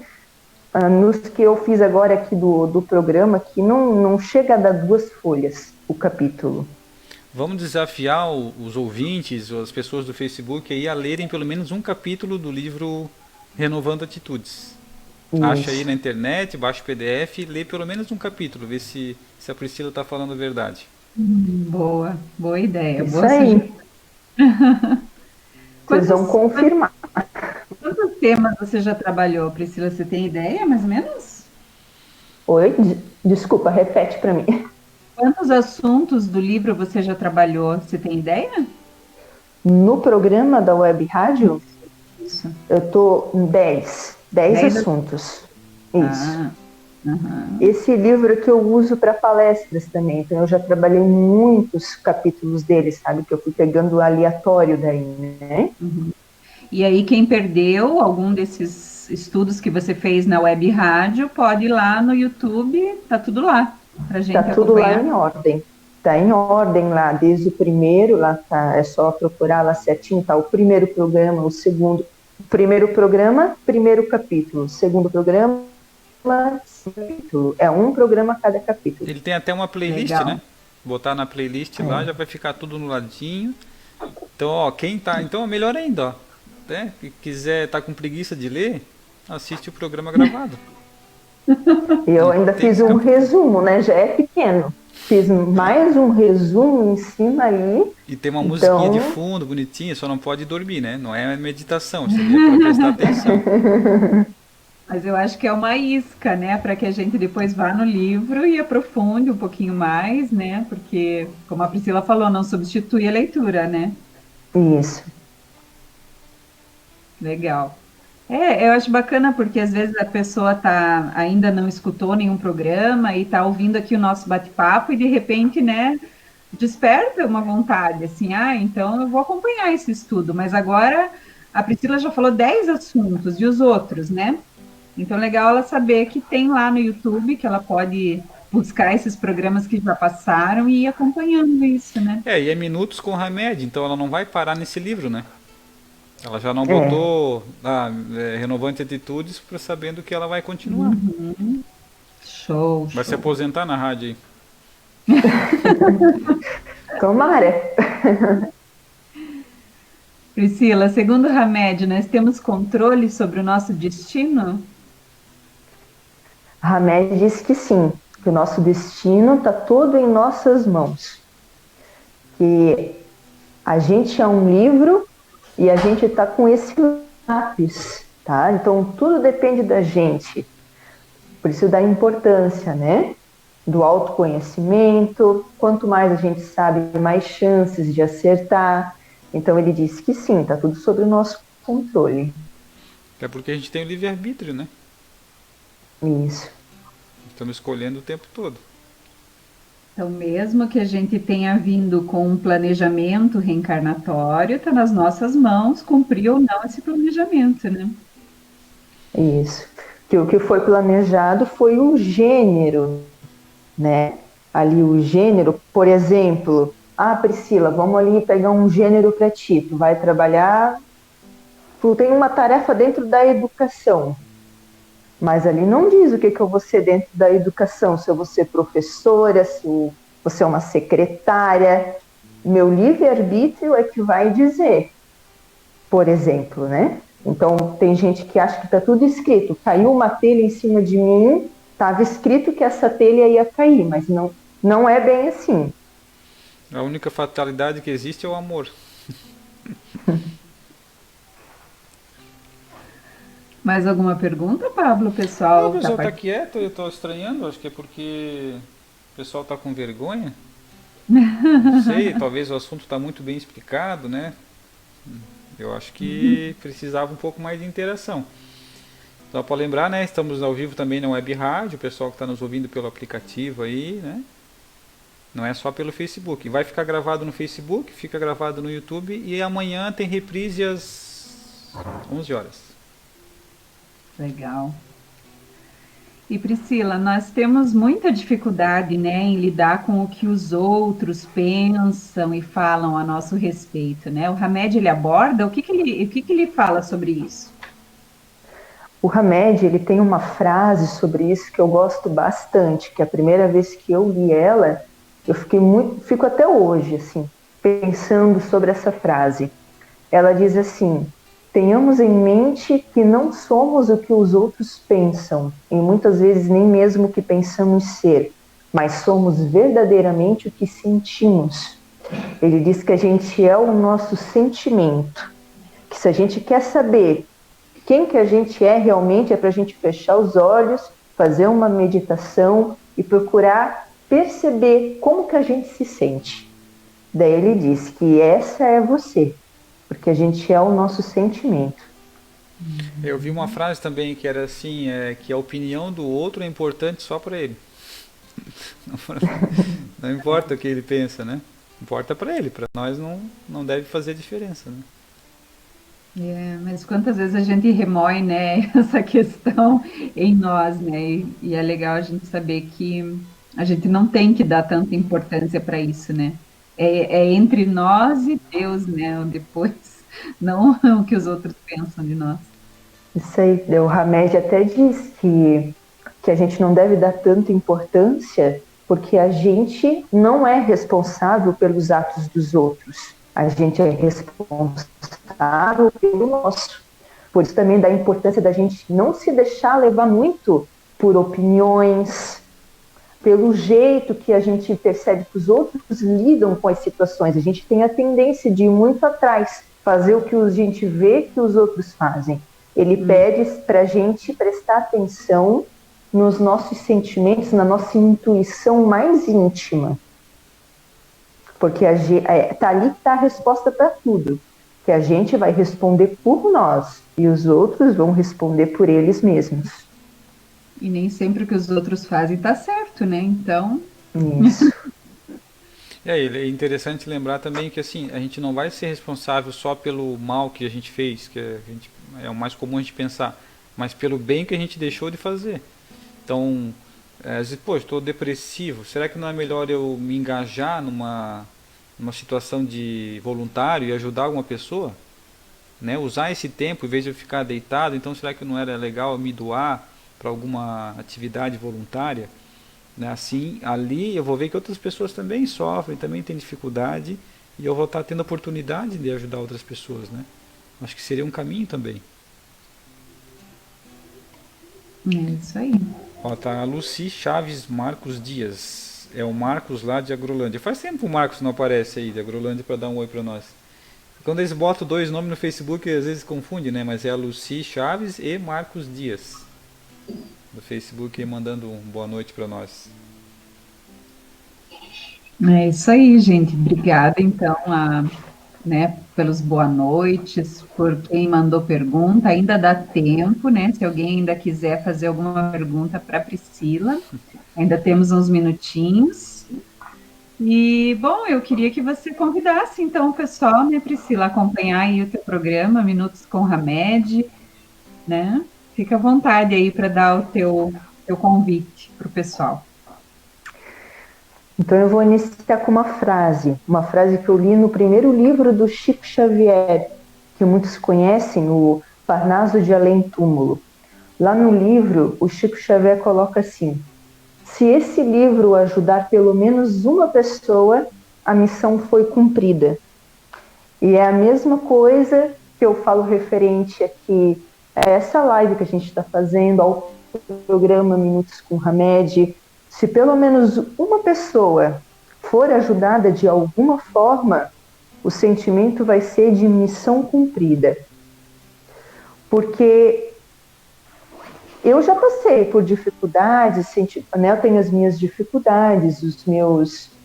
nos que eu fiz agora aqui do programa, que não chega a dar 2 folhas o capítulo. Vamos desafiar os ouvintes, ou as pessoas do Facebook aí a lerem pelo menos um capítulo do livro Renovando Atitudes. Isso. Acha aí na internet, baixa o PDF e lê pelo menos um capítulo, vê se a Priscila está falando a verdade. Boa ideia. Isso boa aí. Vocês vão confirmar. Quantos temas você já trabalhou, Priscila? Você tem ideia, mais ou menos? Oi? Desculpa, repete para mim. Quantos assuntos do livro você já trabalhou? Você tem ideia? No programa da Web Rádio, Isso. eu tô em 10 assuntos. Isso. Esse livro que eu uso para palestras também, então eu já trabalhei muitos capítulos dele, sabe? Que eu fui pegando aleatório daí, né? E aí, quem perdeu algum desses estudos que você fez na Web Rádio, pode ir lá no YouTube, tá tudo lá, pra gente acompanhar. Tá tudo lá em ordem. Tá em ordem lá, desde o primeiro, lá tá, é só procurar lá certinho, tá o primeiro programa, o segundo. O primeiro programa, primeiro capítulo. O segundo programa, capítulo. É um programa a cada capítulo. Ele tem até uma playlist, legal, né? Botar na playlist lá, já vai ficar tudo no ladinho. Então, ó, quem tá... Então, melhor ainda, ó. Né? Se quiser estar com preguiça de ler, assiste o programa gravado. Eu ainda fiz um resumo, né? Já é pequeno. Fiz mais um resumo em cima aí. E tem uma musiquinha de fundo, bonitinha, só não pode dormir, né? Não é meditação, seria para prestar atenção. Mas eu acho que é uma isca, né? Para que a gente depois vá no livro e aprofunde um pouquinho mais, né? Porque, como a Priscila falou, não substitui a leitura, né? Isso. Legal. Eu acho bacana porque às vezes a pessoa ainda não escutou nenhum programa e está ouvindo aqui o nosso bate-papo e de repente, né, desperta uma vontade, assim, então eu vou acompanhar esse estudo, mas agora a Priscila já falou 10 assuntos e os outros, né? Então legal ela saber que tem lá no YouTube, que ela pode buscar esses programas que já passaram e ir acompanhando isso, né? E é minutos com Hamed, então ela não vai parar nesse livro, né? Ela já não botou Renovante Atitudes, sabendo que ela vai continuar. Show. Vai se aposentar na rádio aí. Tomara. Priscila, segundo Hamed, nós temos controle sobre o nosso destino? Hamed diz que sim, que o nosso destino está todo em nossas mãos. Que a gente é um livro e a gente está com esse lápis, tá? Então tudo depende da gente. Por isso da importância, né? Do autoconhecimento. Quanto mais a gente sabe, mais chances de acertar. Então ele disse que sim, está tudo sob o nosso controle. É porque a gente tem o livre-arbítrio, né? Isso. Estamos escolhendo o tempo todo. Então, mesmo que a gente tenha vindo com um planejamento reencarnatório, está nas nossas mãos cumprir ou não esse planejamento, né? Isso. Que o que foi planejado foi o gênero, né? Ali o gênero, por exemplo, Priscila, vamos ali pegar um gênero para ti. Tu vai trabalhar tu tem uma tarefa dentro da educação, mas ali não diz o que eu vou ser dentro da educação, se eu vou ser professora, se eu vou ser uma secretária. Meu livre-arbítrio é que vai dizer, por exemplo, né? Então, tem gente que acha que está tudo escrito. Caiu uma telha em cima de mim, estava escrito que essa telha ia cair, mas não é bem assim. A única fatalidade que existe é o amor. Mais alguma pergunta, Pablo? O O pessoal pessoal tá está quieto, eu estou estranhando, acho que é porque o pessoal está com vergonha. Não sei, talvez o assunto está muito bem explicado, né? Eu acho que precisava um pouco mais de interação. Só para lembrar, né? Estamos ao vivo também na Web Rádio, o pessoal que está nos ouvindo pelo aplicativo aí, né? Não é só pelo Facebook. Vai ficar gravado no Facebook, fica gravado no YouTube e amanhã tem reprise às 11 horas. Legal. E Priscila, nós temos muita dificuldade, né, em lidar com o que os outros pensam e falam a nosso respeito, né? O Hamed, ele aborda, o que que ele fala sobre isso? O Hamed, ele tem uma frase sobre isso que eu gosto bastante, que a primeira vez que eu li ela, eu fico até hoje, assim, pensando sobre essa frase. Ela diz assim: tenhamos em mente que não somos o que os outros pensam, e muitas vezes nem mesmo o que pensamos ser, mas somos verdadeiramente o que sentimos. Ele diz que a gente é o nosso sentimento, que se a gente quer saber quem que a gente é realmente, é para a gente fechar os olhos, fazer uma meditação e procurar perceber como que a gente se sente. Daí ele diz que essa é você, porque a gente é o nosso sentimento. Eu vi uma frase também que era assim, que a opinião do outro é importante só para ele. Não importa o que ele pensa, né? Importa para ele, para nós não deve fazer diferença, né? Mas quantas vezes a gente remói, né, essa questão em nós, né? E é legal a gente saber que a gente não tem que dar tanta importância para isso, né? É entre nós e Deus, né? Depois, não o que os outros pensam de nós. Isso aí, o Hamed até diz que a gente não deve dar tanta importância porque a gente não é responsável pelos atos dos outros. A gente é responsável pelo nosso. Por isso também dá a importância da gente não se deixar levar muito por opiniões, pelo jeito que a gente percebe que os outros lidam com as situações. A gente tem a tendência de ir muito atrás, fazer o que a gente vê que os outros fazem. Ele pede para a gente prestar atenção nos nossos sentimentos, na nossa intuição mais íntima. Porque tá ali que está a resposta para tudo. Que a gente vai responder por nós e os outros vão responder por eles mesmos. E nem sempre o que os outros fazem tá certo, né? Então, Isso. E aí, é interessante lembrar também que assim, a gente não vai ser responsável só pelo mal que a gente fez, que é o mais comum a gente pensar, mas pelo bem que a gente deixou de fazer. Então, às vezes, pô, estou depressivo, será que não é melhor eu me engajar numa situação de voluntário e ajudar alguma pessoa? Né? Usar esse tempo, em vez de eu ficar deitado, então será que não era legal eu me doar para alguma atividade voluntária? Né? Assim, ali eu vou ver que outras pessoas também sofrem, também têm dificuldade, e eu vou estar tendo a oportunidade de ajudar outras pessoas, né? Acho que seria um caminho também. é isso aí. Ó, tá a Luci Chaves Marcos Dias. É o Marcos lá de Agrolândia. Faz tempo que o Marcos não aparece aí de Agrolândia para dar um oi para nós. Quando eles botam dois nomes no Facebook, às vezes confunde, né? Mas é a Luci Chaves e Marcos Dias. Do Facebook mandando um boa noite para nós. É isso aí, gente. Obrigada, então, né, pelos boa noites, por quem mandou pergunta. Ainda dá tempo, né? Se alguém ainda quiser fazer alguma pergunta para Priscila, ainda temos uns minutinhos. E, bom, eu queria que você convidasse, então, o pessoal, né, Priscila, a acompanhar aí o teu programa, Minutos com Hamed, né? Fica à vontade aí para dar o teu convite para o pessoal. Então eu vou iniciar com uma frase que eu li no primeiro livro do Chico Xavier, que muitos conhecem, o Parnaso de Além Túmulo. Lá no livro, o Chico Xavier coloca assim: se esse livro ajudar pelo menos uma pessoa, a missão foi cumprida. E é a mesma coisa que eu falo referente aqui a essa live que a gente está fazendo, ao programa Minutos com Hamed. Se pelo menos uma pessoa for ajudada de alguma forma, o sentimento vai ser de missão cumprida. Porque eu já passei por dificuldades, né? Eu tenho as minhas dificuldades,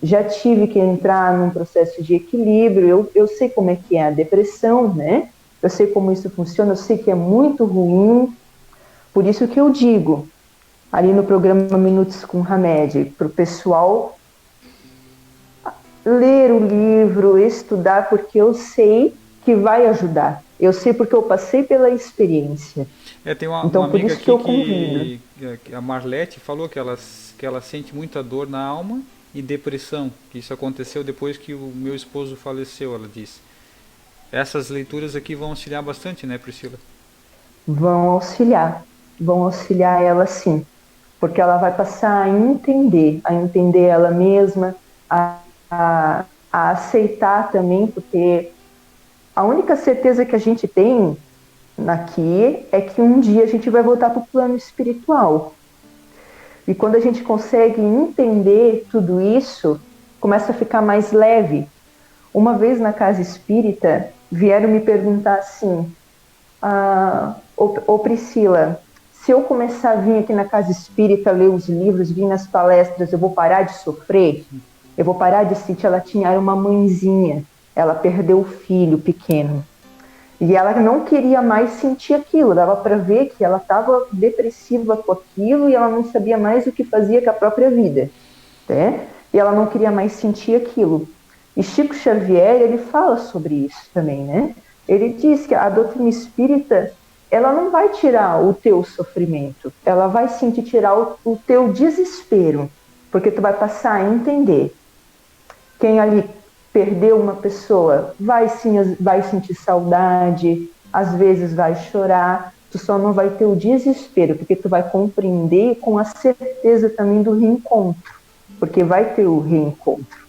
já tive que entrar num processo de equilíbrio, eu sei como é que é a depressão, né? Eu sei como isso funciona, eu sei que é muito ruim, por isso que eu digo, ali no programa Minutos com Hamed, para o pessoal ler o livro, estudar, porque eu sei que vai ajudar. Eu sei porque eu passei pela experiência. Tem uma Então, por amiga isso que eu aqui convido. que a Marlete falou que ela sente muita dor na alma e depressão, que isso aconteceu depois que o meu esposo faleceu, ela disse. Essas leituras aqui vão auxiliar bastante, né, Priscila? Vão auxiliar ela sim, porque ela vai passar a entender ela mesma, a aceitar também, porque a única certeza que a gente tem aqui é que um dia a gente vai voltar para o plano espiritual. E quando a gente consegue entender tudo isso, começa a ficar mais leve. Uma vez na casa espírita, vieram me perguntar assim: ô Priscila, se eu começar a vir aqui na casa espírita, ler os livros, vir nas palestras, eu vou parar de sofrer? Eu vou parar de sentir? Ela era uma mãezinha, ela perdeu o filho pequeno. E ela não queria mais sentir aquilo, dava para ver que ela estava depressiva com aquilo e ela não sabia mais o que fazia com a própria vida, né? E ela não queria mais sentir aquilo. E Chico Xavier, ele fala sobre isso também, né? Ele diz que a doutrina espírita, ela não vai tirar o teu sofrimento, ela vai sim te tirar o teu desespero, porque tu vai passar a entender. Quem ali perdeu uma pessoa vai sentir saudade, às vezes vai chorar, tu só não vai ter o desespero, porque tu vai compreender com a certeza também do reencontro, porque vai ter o reencontro.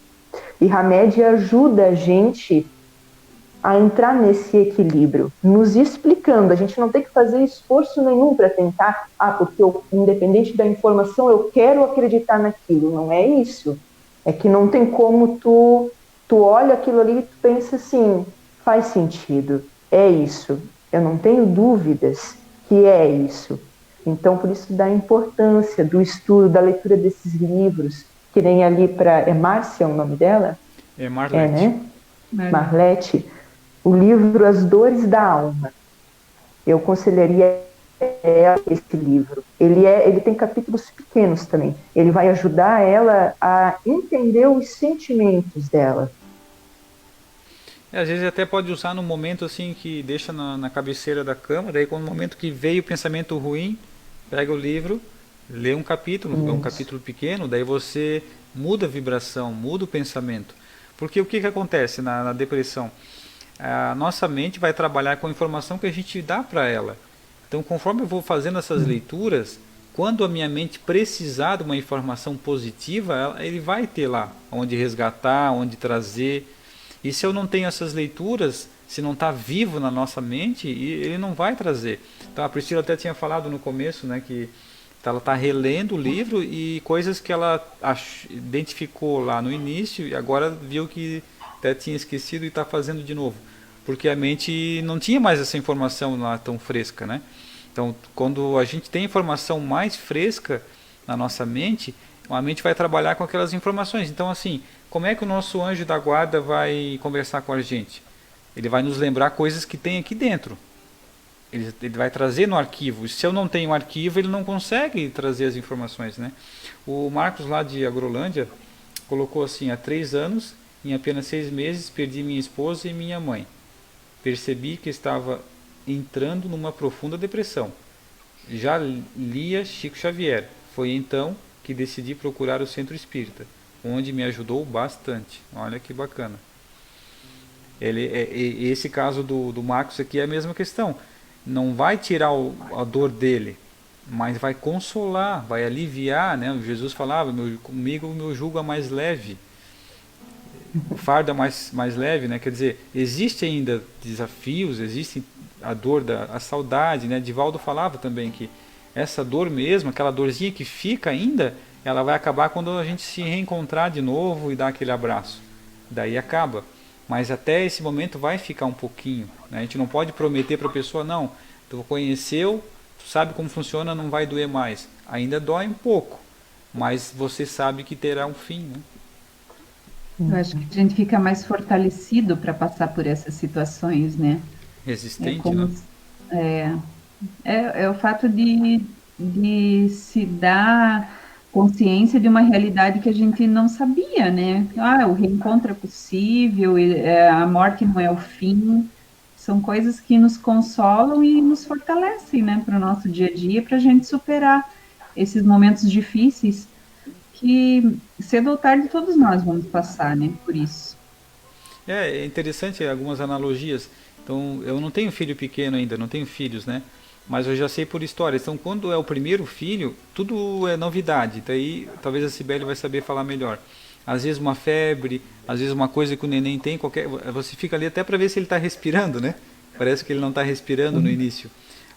E Hamed ajuda a gente a entrar nesse equilíbrio, nos explicando. A gente não tem que fazer esforço nenhum para tentar, porque independente da informação, eu quero acreditar naquilo. Não é isso. É que não tem como tu olha aquilo ali e tu pensa assim, faz sentido, é isso. Eu não tenho dúvidas que é isso. Então, por isso da importância do estudo, da leitura desses livros, que nem ali é Márcia o nome dela? É Marlete. Né? Marlete. O livro As Dores da Alma. Eu aconselharia esse livro. Ele tem capítulos pequenos também. Ele vai ajudar ela a entender os sentimentos dela. Às vezes até pode usar no momento assim que deixa na cabeceira da cama, daí quando no momento que veio o pensamento ruim, pega o livro, lê um capítulo, é um capítulo pequeno, daí você muda a vibração, muda o pensamento. Porque o que acontece na depressão? A nossa mente vai trabalhar com a informação que a gente dá para ela. Então, conforme eu vou fazendo essas leituras, quando a minha mente precisar de uma informação positiva, ele vai ter lá onde resgatar, onde trazer. E se eu não tenho essas leituras, se não está vivo na nossa mente, ele não vai trazer. Então, a Priscila até tinha falado no começo, né, que ela está relendo o livro e coisas que ela identificou lá no início e agora viu que até tinha esquecido e está fazendo de novo. Porque a mente não tinha mais essa informação lá tão fresca, né? Então, quando a gente tem informação mais fresca na nossa mente, a mente vai trabalhar com aquelas informações. Então, assim, como é que o nosso anjo da guarda vai conversar com a gente? Ele vai nos lembrar coisas que tem aqui dentro. Ele vai trazer no arquivo. Se eu não tenho arquivo, ele não consegue trazer as informações, né? O Marcos lá de Agrolândia colocou assim: há 3 anos, em apenas 6 meses, perdi minha esposa e minha mãe. Percebi que estava entrando numa profunda depressão. Já lia Chico Xavier. Foi então que decidi procurar o Centro Espírita, onde me ajudou bastante. Olha que bacana. Esse caso do Marcos aqui é a mesma questão. Não vai tirar a dor dele, mas vai consolar, vai aliviar, né? Jesus falava, comigo o meu jugo é mais leve, o fardo é mais leve, né? Quer dizer, existe ainda desafios, existe a dor a saudade, né? Divaldo falava também que essa dor mesmo, aquela dorzinha que fica ainda, ela vai acabar quando a gente se reencontrar de novo e dar aquele abraço. Daí acaba. Mas até esse momento vai ficar um pouquinho, né? A gente não pode prometer para a pessoa, não, tu conheceu, tu sabe como funciona, não vai doer mais. Ainda dói um pouco, mas você sabe que terá um fim, né? Eu acho que a gente fica mais fortalecido para passar por essas situações, né? É Resistente, como né? é o fato de se dar consciência de uma realidade que a gente não sabia, né? Ah, o reencontro é possível, a morte não é o fim. São coisas que nos consolam e nos fortalecem, né, para o nosso dia a dia, para a gente superar esses momentos difíceis que cedo ou tarde todos nós vamos passar, né, por isso. É interessante algumas analogias. Então, eu não tenho filho pequeno ainda, não tenho filhos, né? Mas eu já sei por história. Então, quando é o primeiro filho, tudo é novidade. Daí, talvez a Cibele vai saber falar melhor. Às vezes uma febre, às vezes uma coisa que o neném tem, você fica ali até para ver se ele está respirando, né? Parece que ele não está respirando no início.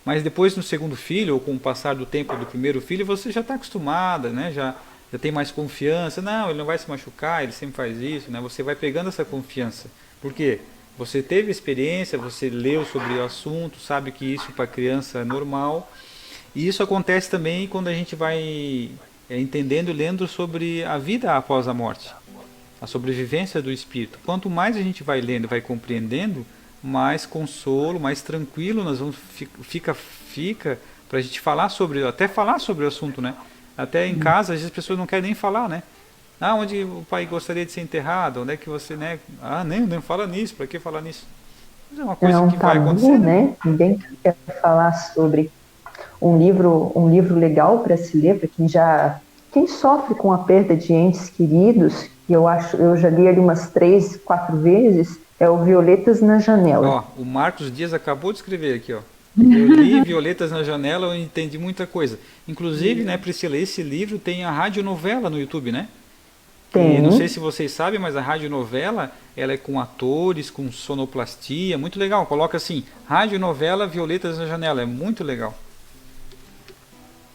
Mas depois no segundo filho, ou com o passar do tempo do primeiro filho, você já está acostumada, né? Já tem mais confiança. Não, ele não vai se machucar, ele sempre faz isso, né? Você vai pegando essa confiança. Por quê? Você teve experiência, você leu sobre o assunto, sabe que isso para criança é normal. E isso acontece também quando a gente vai entendendo e lendo sobre a vida após a morte, a sobrevivência do espírito. Quanto mais a gente vai lendo, vai compreendendo, mais consolo, mais tranquilo nós vamos fica para a gente falar falar sobre o assunto, né? Até em casa, às vezes as pessoas não querem nem falar, né? Ah, onde o pai gostaria de ser enterrado? Onde é que você, né? Ah, nem fala nisso, para que falar nisso? Mas é uma coisa que vai acontecer, né? Ninguém quer falar sobre um livro legal para se ler, para quem sofre com a perda de entes queridos, que eu já li ele umas 3, 4 vezes, é o Violetas na Janela. Ó, o Marcos Dias acabou de escrever aqui, ó. Eu li Violetas na Janela, eu entendi muita coisa. Inclusive, né, Priscila, esse livro tem a radionovela no YouTube, né? Tem. E não sei se vocês sabem, mas a radionovela, ela é com atores, com sonoplastia, muito legal. Coloca assim, radionovela Violetas na Janela, é muito legal.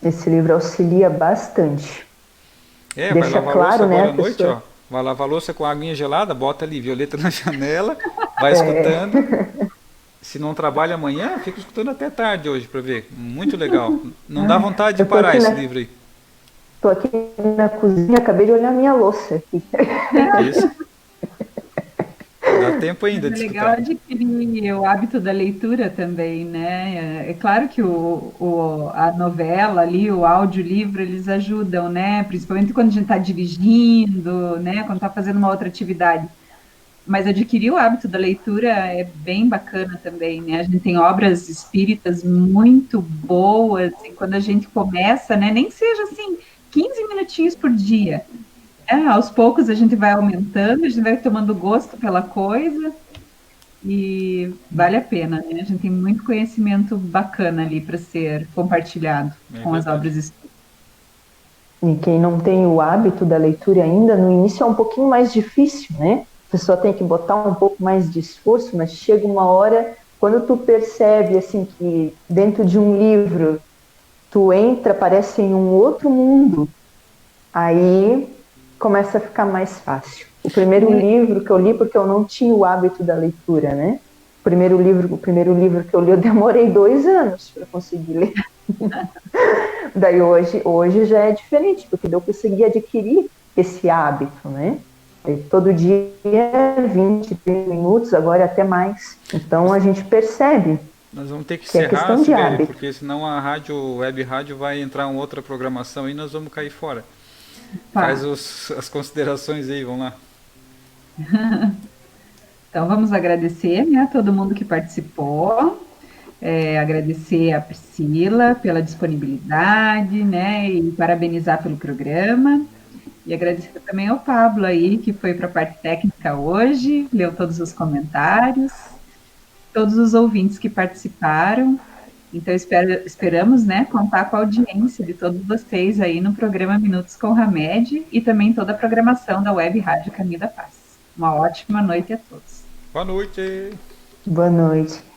Esse livro auxilia bastante. Deixa vai lavar claro, louça agora à noite, ó. Vai lavar louça com aguinha gelada, bota ali Violeta na Janela, vai escutando. Se não trabalha amanhã, fica escutando até tarde hoje para ver. Muito legal. Não dá vontade de parar esse livro aí. Estou aqui na cozinha, acabei de olhar minha louça aqui. Isso. Dá tempo ainda de escutar. É legal adquirir o hábito da leitura também, né? É claro que a novela ali, o audiolivro, eles ajudam, né? Principalmente quando a gente está dirigindo, né? Quando está fazendo uma outra atividade. Mas adquirir o hábito da leitura é bem bacana também, né? A gente tem obras espíritas muito boas, e quando a gente começa, né? Nem que seja assim, 15 minutinhos por dia. Aos poucos a gente vai aumentando, a gente vai tomando gosto pela coisa e vale a pena, né? A gente tem muito conhecimento bacana ali para ser compartilhado com as obras espíritas. E quem não tem o hábito da leitura ainda, no início é um pouquinho mais difícil, né? A pessoa tem que botar um pouco mais de esforço, mas chega uma hora, quando tu percebe, assim, que dentro de um livro tu entra, parece em um outro mundo, aí começa a ficar mais fácil. O primeiro livro que eu li, porque eu não tinha o hábito da leitura, né? O primeiro livro que eu li, eu demorei 2 anos para conseguir ler. Daí hoje já é diferente, porque eu consegui adquirir esse hábito, né? Todo dia 20, 30 minutos, agora até mais. Então a gente percebe. Nós vamos ter que é encerrar, de Sibeli, porque senão a web rádio vai entrar em outra programação e nós vamos cair fora. Faz as considerações aí, vamos lá. Então vamos agradecer, né, a todo mundo que participou. Agradecer a Priscila pela disponibilidade, né, e parabenizar pelo programa. E agradecer também ao Pablo aí, que foi para a parte técnica hoje, leu todos os comentários, todos os ouvintes que participaram. Então, esperamos, né, contar com a audiência de todos vocês aí no programa Minutos com Hamed e também toda a programação da Web Rádio Caminho da Paz. Uma ótima noite a todos. Boa noite! Boa noite.